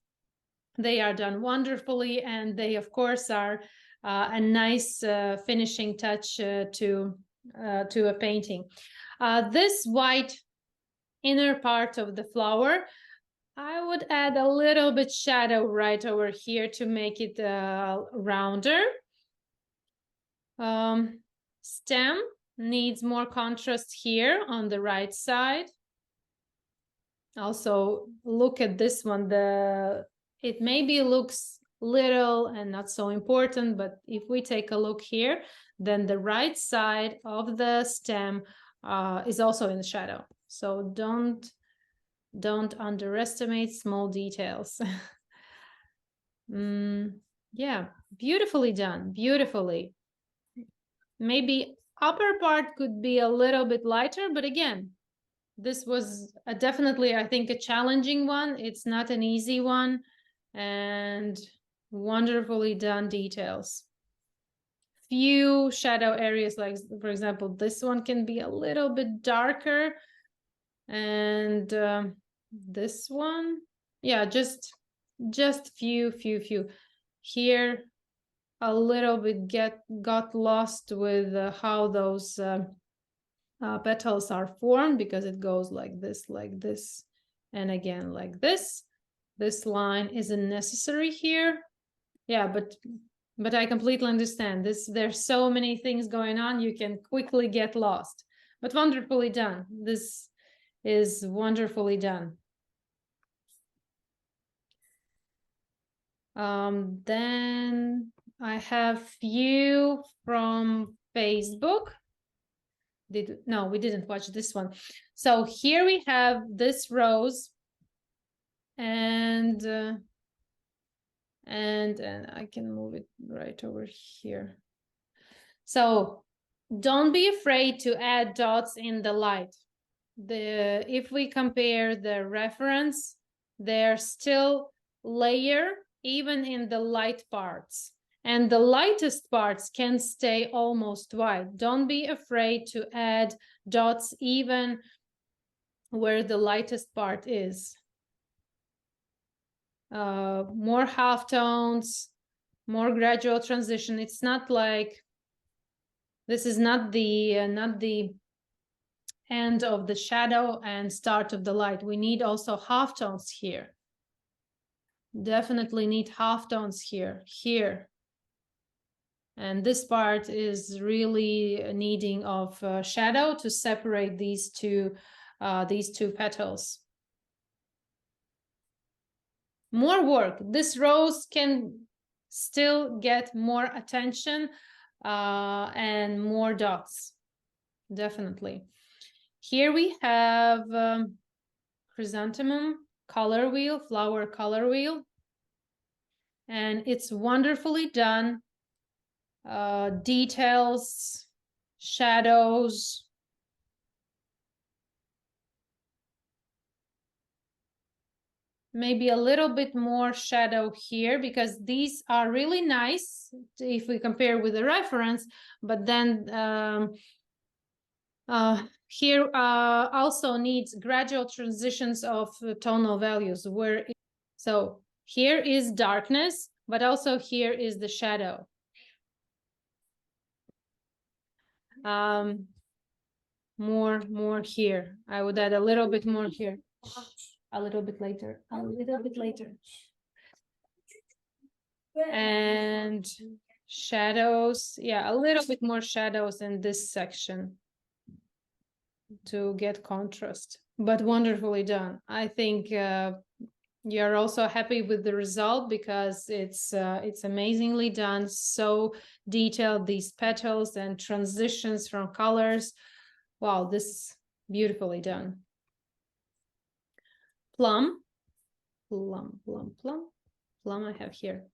They are done wonderfully, and they, of course, are a nice finishing touch to a painting. This white inner part of the flower, I would add a little bit shadow right over here to make it rounder. Stem needs more contrast here on the right side. Also, look at this one. It maybe looks little and not so important, but if we take a look here, then the right side of the stem is also in the shadow. So don't underestimate small details. Yeah, beautifully done, beautifully. Maybe upper part could be a little bit lighter, but again, this was definitely, I think, a challenging one. It's not an easy one, and wonderfully done details. Few shadow areas, like for example, this one can be a little bit darker, and this one, yeah, just few. Here a little bit got lost with how those petals are formed, because it goes like this, and again like this. This line isn't necessary here. Yeah, but I completely understand this. There's so many things going on, you can quickly get lost, but wonderfully done. This is wonderfully done. Then I have few from Facebook. No, we didn't watch this one. So here we have this rose, and I can move it right over here. So don't be afraid to add dots in the light. If we compare the reference, they're still layer even in the light parts, and the lightest parts can stay almost white. Don't be afraid to add dots even where the lightest part is. More halftones, more gradual transition. It's not like, this is not the end of the shadow and start of the light. We need also halftones here. Definitely need halftones here. And this part is really needing of shadow to separate these two petals. More work. This rose can still get more attention and more dots. Definitely. Here we have chrysanthemum color wheel, flower color wheel, and it's wonderfully done. Details, shadows. Maybe a little bit more shadow here, because these are really nice if we compare with the reference, but then here also needs gradual transitions of tonal values, so here is darkness, but also here is the shadow. More here. I would add a little bit more here. A little bit later. And shadows, yeah, a little bit more shadows in this section to get contrast, but wonderfully done. I think You're also happy with the result because it's amazingly done, so detailed, these petals and transitions from colors. Wow, this is beautifully done. Plum, plum, plum, plum, plum I have here.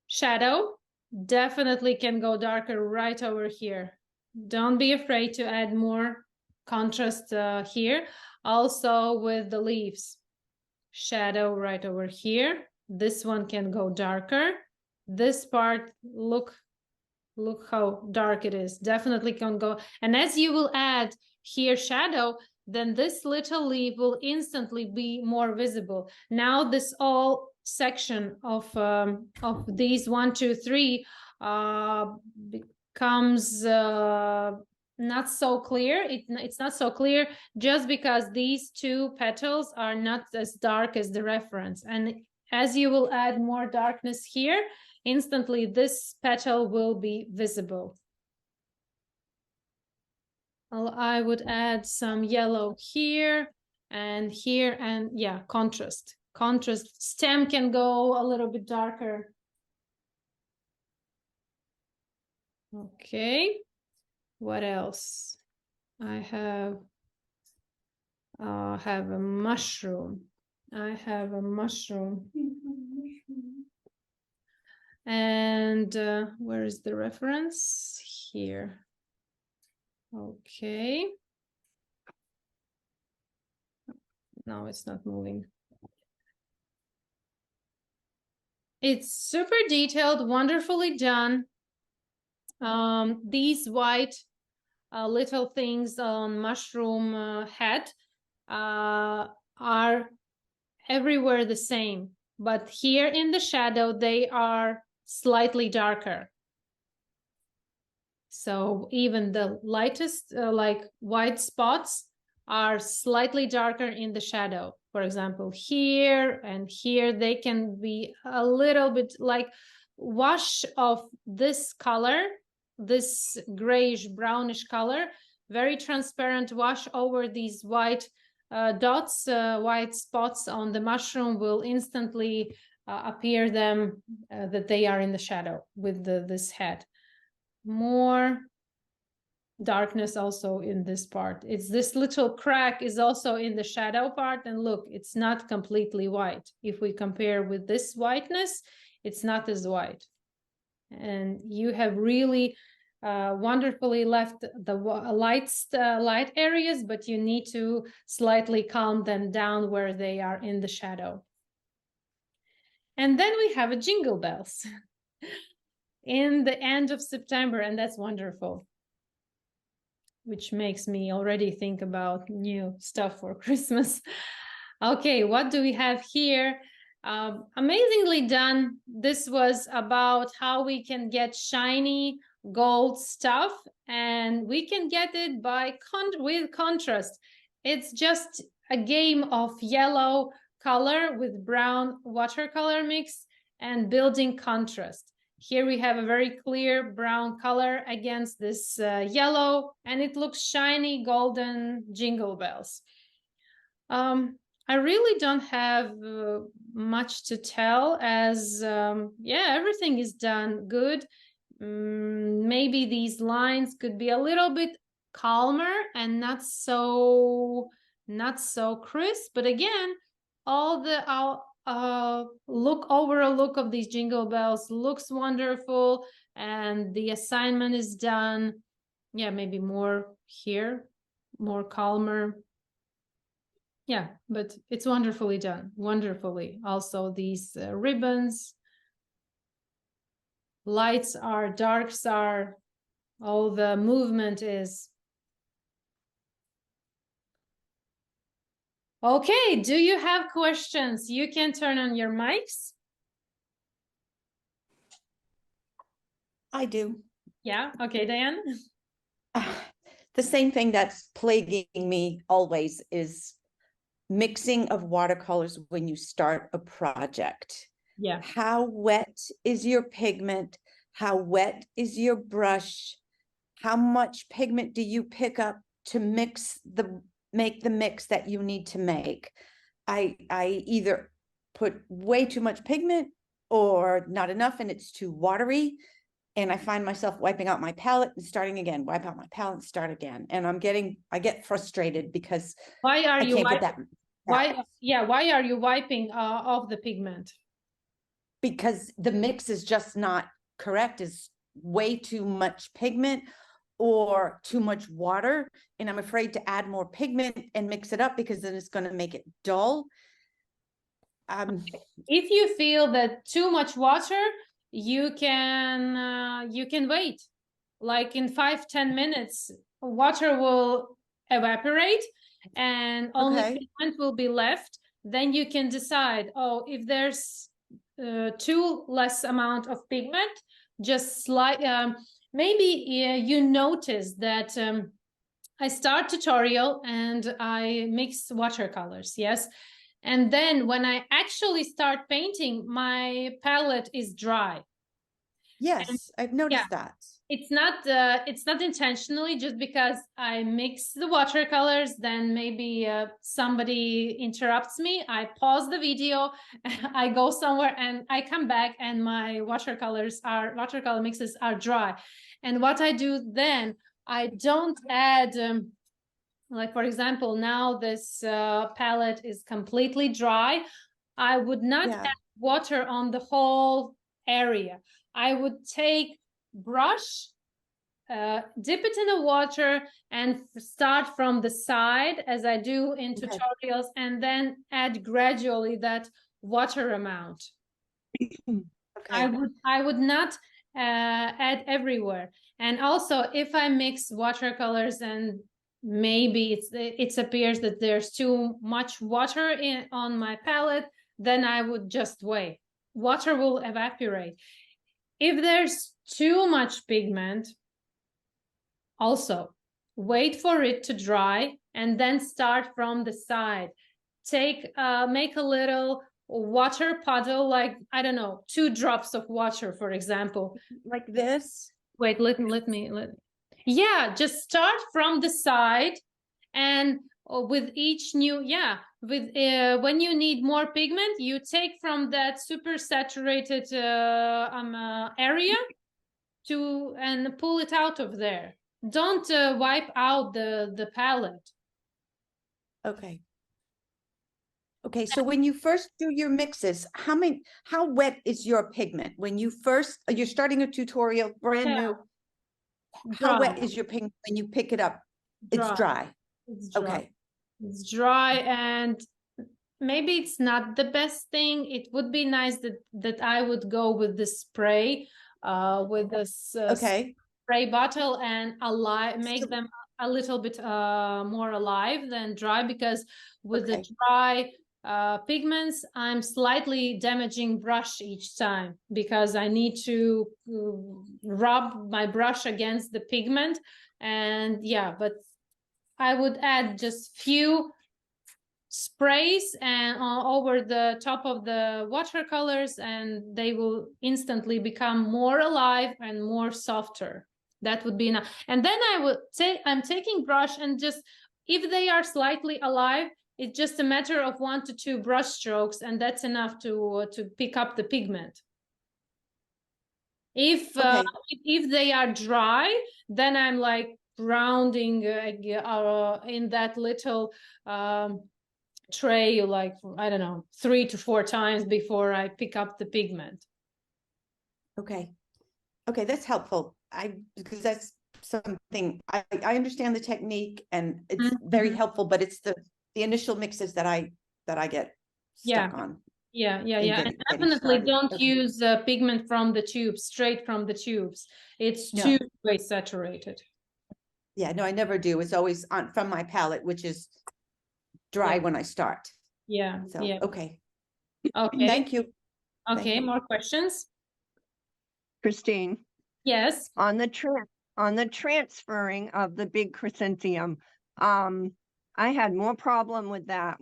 Shadow, definitely can go darker right over here. Don't be afraid to add more contrast here. Also with the leaves. Shadow right over here. This one can go darker. This part, look how dark it is. Definitely can go. And as you will add here shadow, then this little leaf will instantly be more visible. Now this all section of these 1, 2, 3 becomes not so clear. It's not so clear just because these two petals are not as dark as the reference. And as you will add more darkness here, instantly this petal will be visible. I would add some yellow here, and yeah, contrast. Stem can go a little bit darker. Okay, what else? I have a mushroom. I have a mushroom. And where is the reference? Here. Okay. No, it's not moving. It's super detailed, wonderfully done. These white little things on mushroom head are everywhere the same, but here in the shadow they are slightly darker. So even the lightest like white spots are slightly darker in the shadow. For example, here and here, they can be a little bit like wash of this color, this grayish brownish color, very transparent wash over these white dots, white spots on the mushroom will instantly appear them that they are in the shadow with this head. More darkness also in this part. It's this little crack is also in the shadow part, and look, it's not completely white. If we compare with this whiteness, it's not as white. And you have really wonderfully left the light areas, but you need to slightly calm them down where they are in the shadow. And then we have a jingle bells in the end of September, and that's wonderful, which makes me already think about new stuff for Christmas. Okay, what do we have here? Amazingly done. This was about how we can get shiny gold stuff, and we can get it by with contrast. It's just a game of yellow color with brown watercolor mix and building contrast. Here we have a very clear brown color against this yellow, and it looks shiny golden jingle bells. I really don't have much to tell, as yeah, everything is done good. Maybe these lines could be a little bit calmer and not so crisp, but again, all the look of these jingle bells looks wonderful, and the assignment is done. Yeah, maybe more here, more calmer. Yeah, but it's wonderfully done, wonderfully. Also these ribbons, lights are, darks are, all the movement is. Okay, do you have questions? You can turn on your mics. I do. Yeah, okay, Diane. The same thing that's plaguing me always is mixing of watercolors when you start a project. Yeah. How wet is your pigment? How wet is your brush? How much pigment do you pick up to make the mix that you need to make? I either put way too much pigment or not enough and it's too watery. And I find myself wiping out my palette and starting again, wipe out my palette and start again. And I get frustrated because Why are I you can't get wiping? that. Why are you wiping off the pigment? Because the mix is just not correct, is way too much pigment or too much water. And I'm afraid to add more pigment and mix it up because then it's going to make it dull. If you feel that too much water, you can wait. Like in 5-10 minutes, water will evaporate and only Okay. pigment will be left. Then you can decide, oh, if there's too less amount of pigment, just maybe you notice that I start tutorial and I mix watercolors, yes. And then when I actually start painting, my palette is dry. Yes, I've noticed that. It's not intentionally, just because I mix the watercolors, then maybe somebody interrupts me, I pause the video, I go somewhere and I come back and my watercolor mixes are dry. And what I do then, I don't add like, for example, now this palette is completely dry. I would not add water on the whole area. I would take brush, dip it in the water and start from the side as I do in tutorials, and then add gradually that water amount. I would not add everywhere. And also, if I mix watercolors and maybe it appears that there's too much water on my palette, then I would just wait. Water will evaporate. If there's too much pigment, also wait for it to dry and then start from the side. Make a little water puddle, like, I don't know, 2 drops of water, for example. Like this? Wait, let me. Yeah, just start from the side, and with each new, when you need more pigment, you take from that super saturated area and pull it out of there. Don't wipe out the palette. Okay, so when you first do your mixes, how wet is your pigment? When you're starting a tutorial, brand new, how wet is your pigment when you pick it up? It's dry. It's dry. Okay. It's dry, and maybe it's not the best thing. It would be nice that I would go with the spray, with this spray bottle, and make them a little bit more alive than dry, because with the dry pigments, I'm slightly damaging brush each time because I need to rub my brush against the pigment. And but I would add just few sprays and over the top of the watercolors, and they will instantly become more alive and more softer. That would be enough. And then I would say I'm taking brush, and just if they are slightly alive, it's just a matter of 1 to 2 brush strokes, and that's enough to pick up the pigment. If they are dry, then I'm like rounding in that little tray, like, I don't know, 3 to 4 times before I pick up the pigment. Okay, that's helpful. Because that's something I understand the technique, and it's very helpful, but it's the initial mixes that I get stuck on. And definitely don't use pigment from the tubes, straight from the tubes. It's too saturated. No, I never do. It's always from my palette, which is dry when I start. Okay. Thank you. Okay, more questions? Kristine. Yes. On the transferring of the big chrysanthemum, I had more problem with that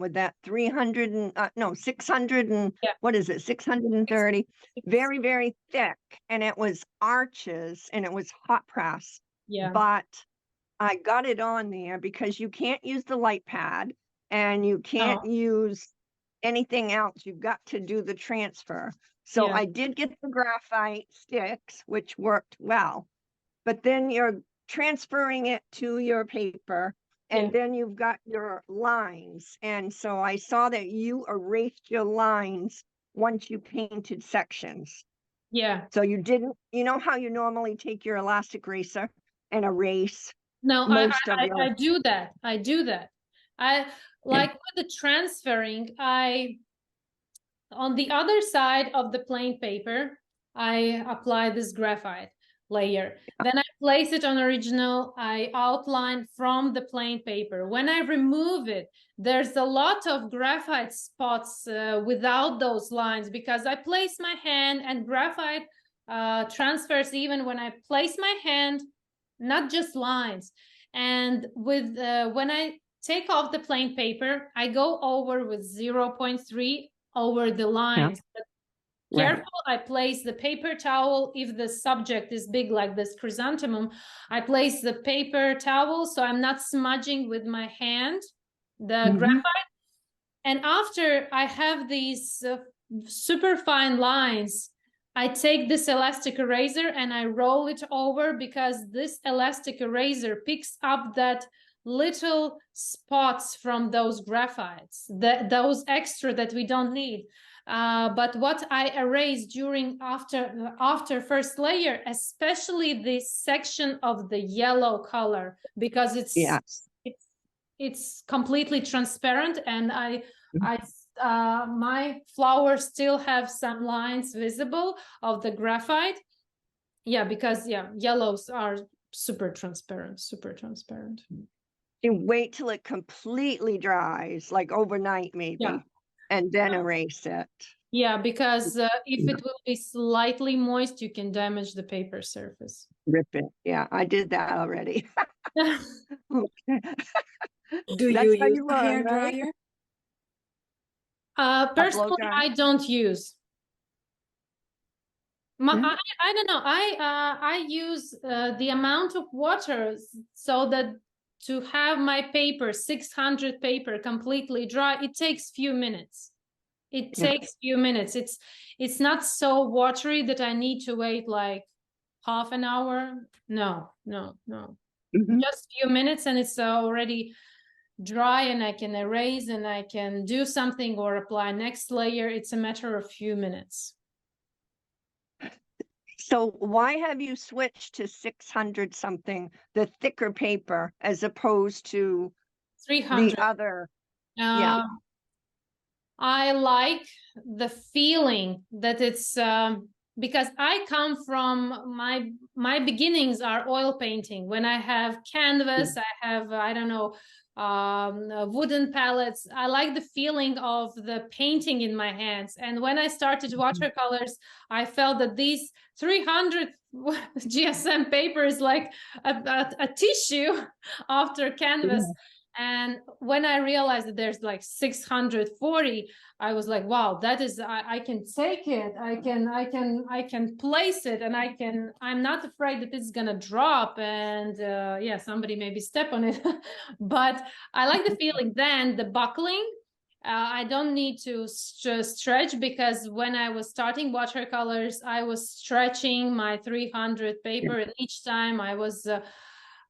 600 and what is it, 630, very, very thick, and it was arches and it was hot press. But I got it on there because you can't use the light pad and you can't use anything else. You've got to do the transfer. So Yeah. I did get the graphite sticks, which worked well, but then you're transferring it to your paper, and Yeah. then you've got your lines. And so I saw that you erased your lines once you painted sections. Yeah. So you didn't, you know how you normally take your elastic eraser and erase No, most of your. I do that. I do that. I like with the transferring, on the other side of the plain paper, I apply this graphite layer. Then I place it on original. I outline from the plain paper. When I remove it, there's a lot of graphite spots without those lines because I place my hand, and graphite transfers even when I place my hand, not just lines. And with when I take off the plain paper, I go over with 0.3 over the lines. But careful, I place the paper towel. If the subject is big like this chrysanthemum, I place the paper towel so I'm not smudging with my hand the graphite. And after I have these super fine lines, I take this elastic eraser and I roll it over, because this elastic eraser picks up that little spots from those graphites, those extra that we don't need. But what I erase during after first layer, especially this section of the yellow color, because it's completely transparent, and my flowers still have some lines visible of the graphite. Yeah, because yellows are super transparent. You wait till it completely dries, like overnight maybe, and then erase it. Yeah, because if it will be slightly moist, you can damage the paper surface. Rip it. Yeah, I did that already. Okay. Do you use a hair dryer? Personally, I don't use. I don't know. I use the amount of water so that to have my paper, 600 paper, completely dry, it takes few minutes. It takes few minutes. It's not so watery that I need to wait like half an hour. No. Just few minutes and it's already dry, and I can erase and I can do something or apply next layer. It's a matter of few minutes. So why have you switched to 600 something, the thicker paper, as opposed to 300? the other? Yeah. I like the feeling that it's because I come from my beginnings are oil painting. When I have canvas, I have I don't know, wooden palettes. I like the feeling of the painting in my hands. And when I started watercolors, I felt that these 300 GSM paper is like a tissue after canvas. And when I realized that there's like 640, I was like, wow, that is, I can take it. I can place it, and I'm not afraid that it's gonna drop, and somebody maybe step on it. But I like the feeling. Then the buckling, I don't need to stretch, because when I was starting watercolors, I was stretching my 300 paper, and each time I was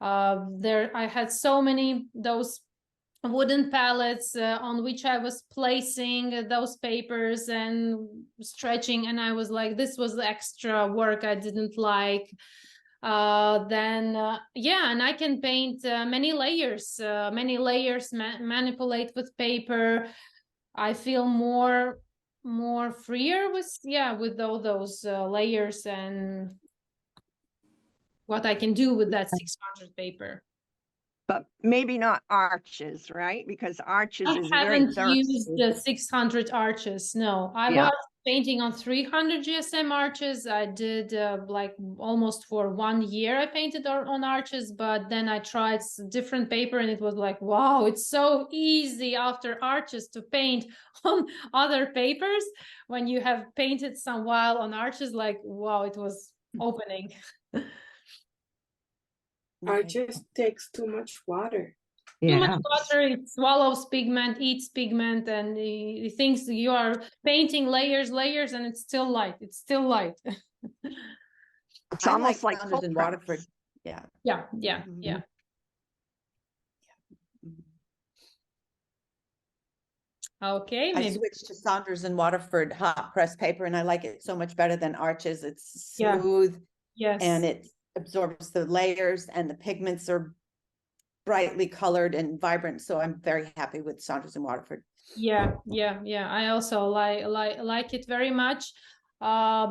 I had so many those wooden pallets on which I was placing those papers and stretching, and I was like, this was extra work I didn't like. And I can paint many layers, manipulate with paper. I feel more freer with all those layers and what I can do with that 600 paper. But maybe not arches, right? Because arches is very haven't thirsty. used the 600 arches. No, I was painting on 300 GSM arches. I did like almost for 1 year I painted on arches, but then I tried different paper and it was like, wow, it's so easy after arches to paint on other papers. When you have painted some while on arches, like, wow, it was opening. Arches takes too much water. Too much Yeah. water, it swallows pigment, eats pigment, and it thinks you are painting layers, and it's still light. It's still light. It's I almost like Saunders cold and press. Waterford. Yeah. Yeah. Mhm. Okay, I maybe. switched to Saunders and Waterford hot press paper, and I like it so much better than Arches. It's Yeah. smooth Yes. and it absorbs the layers, and the pigments are brightly colored and vibrant. So I'm very happy with Saunders and Waterford. Yeah. I also like it very much.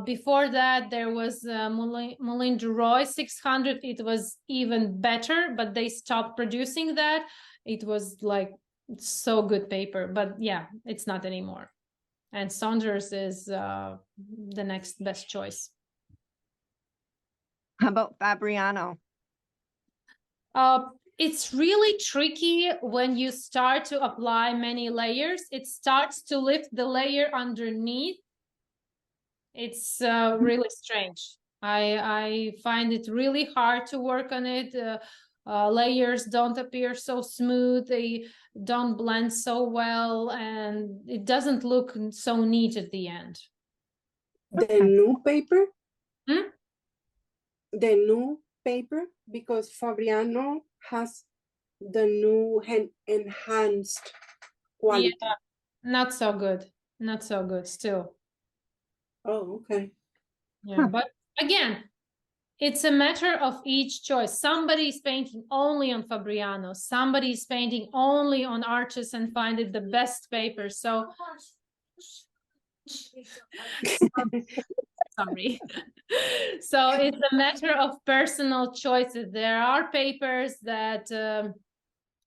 Before that, there was Moulin du Roy 600. It was even better, but they stopped producing that. It was like so good paper, but yeah, it's not anymore. And Saunders is the next best choice. How about Fabriano? It's really tricky when you start to apply many layers. It starts to lift the layer underneath. It's really strange. I find it really hard to work on it. Layers don't appear so smooth. They don't blend so well, and it doesn't look so neat at the end. The new paper? Hmm? The new paper, because Fabriano has the new enhanced quality. Yeah, not so good. Not so good still. Oh, okay. Yeah, but again, it's a matter of each choice. Somebody's painting only on Fabriano. Somebody's painting only on Arches and find it the best paper. So, sorry. So it's a matter of personal choices. There are papers that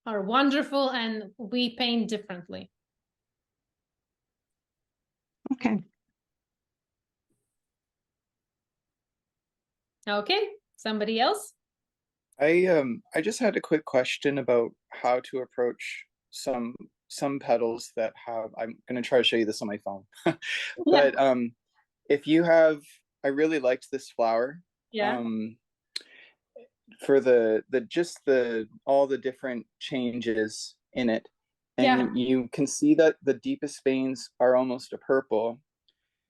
are wonderful, and we paint differently. Okay. Okay, somebody else? I just had a quick question about how to approach some petals that have, I'm going to try to show you this on my phone. But if you have, I really liked this flower. Yeah. For the just the all the different changes in it, and you can see that the deepest veins are almost a purple.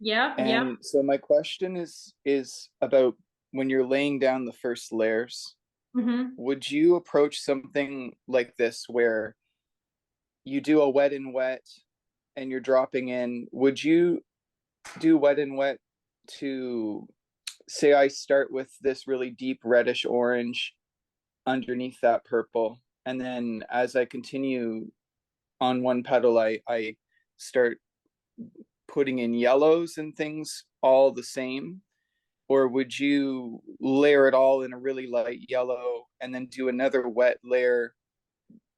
And so my question is about when you're laying down the first layers. Would you approach something like this where you do a wet and wet and you're dropping in? Would you do wet and wet to say I start with this really deep reddish orange underneath that purple, and then as I continue on one petal, I start putting in yellows and things all the same? Or would you layer it all in a really light yellow and then do another wet layer,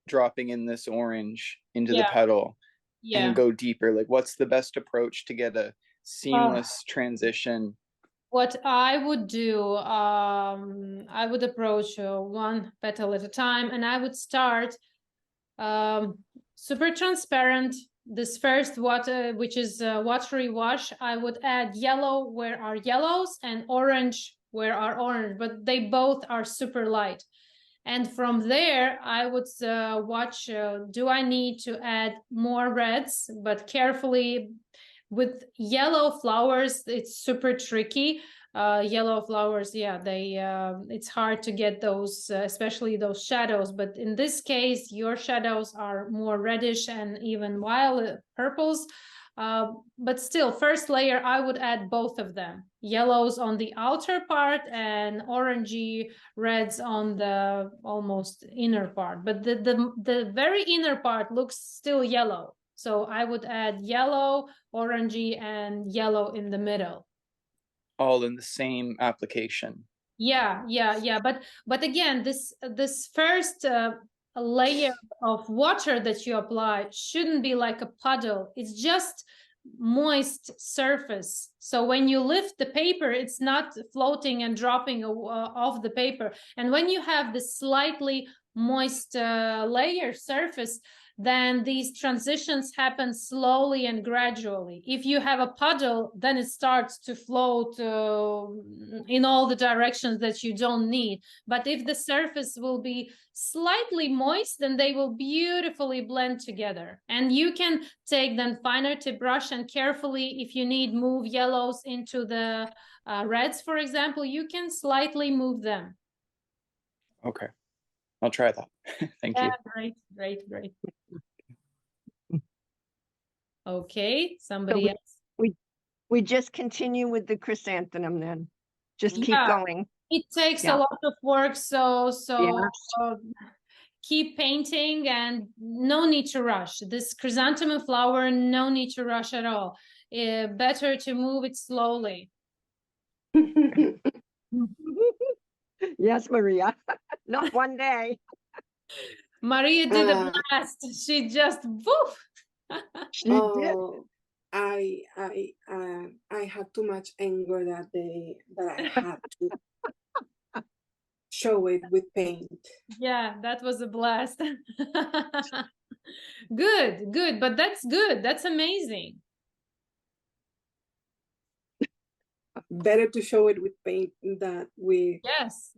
dropping in this orange into the petal and go deeper? Like, what's the best approach to get a seamless transition? What I would do, I would approach one petal at a time, and I would start super transparent. This first water, which is watery wash, I would add yellow where are yellows and orange where are orange, but they both are super light. And from there, I would watch, do I need to add more reds, but carefully. With yellow flowers, it's super tricky. Yellow flowers, it's hard to get those, especially those shadows. But in this case, your shadows are more reddish and even violet purples. But still, first layer, I would add both of them. Yellows on the outer part and orangey reds on the almost inner part. But the very inner part looks still yellow. So I would add yellow, orangey, and yellow in the middle. All in the same application. Yeah. But again, this first layer of water that you apply shouldn't be like a puddle. It's just moist surface. So when you lift the paper, it's not floating and dropping off the paper. And when you have this slightly moist layer surface, then these transitions happen slowly and gradually. If you have a puddle, then it starts to flow in all the directions that you don't need. But if the surface will be slightly moist, then they will beautifully blend together. And you can take then finer tip brush and carefully, if you need, move yellows into the reds, for example, you can slightly move them. Okay, I'll try that. Thank you. Great. Okay, somebody else. We just continue with the chrysanthemum then. Just keep going. It takes a lot of work, so keep painting and no need to rush. This chrysanthemum flower, no need to rush at all. Better to move it slowly. Yes, Maria. Not one day. Maria did a blast. She just woof. She did. I had too much anger that day that I had to show it with paint. Yeah, that was a blast. Good, but that's good. That's amazing. Better to show it with paint than with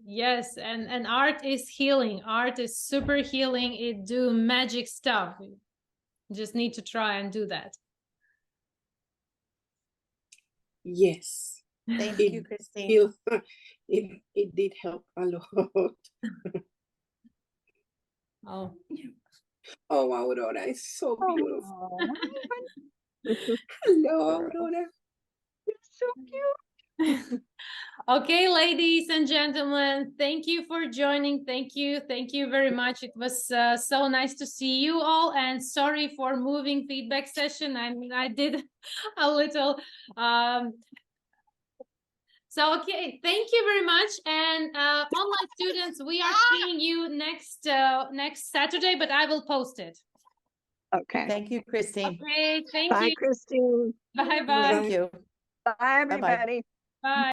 yes, and art is healing. Art is super healing. It do magic stuff. You just need to try and do that. Yes. Thank you, Kristine. It did help a lot. Oh, Aurora is so beautiful. Hello, Aurora. You're so cute. Okay, ladies and gentlemen, thank you for joining. Thank you very much. It was so nice to see you all, and sorry for moving feedback session. I mean, I did a little so okay, thank you very much. And online students, we are seeing you next Saturday, but I will post it. Okay. Thank you, Kristine. Okay, thank Bye, you. Kristine. Bye. Thank you. Bye, everybody. Bye.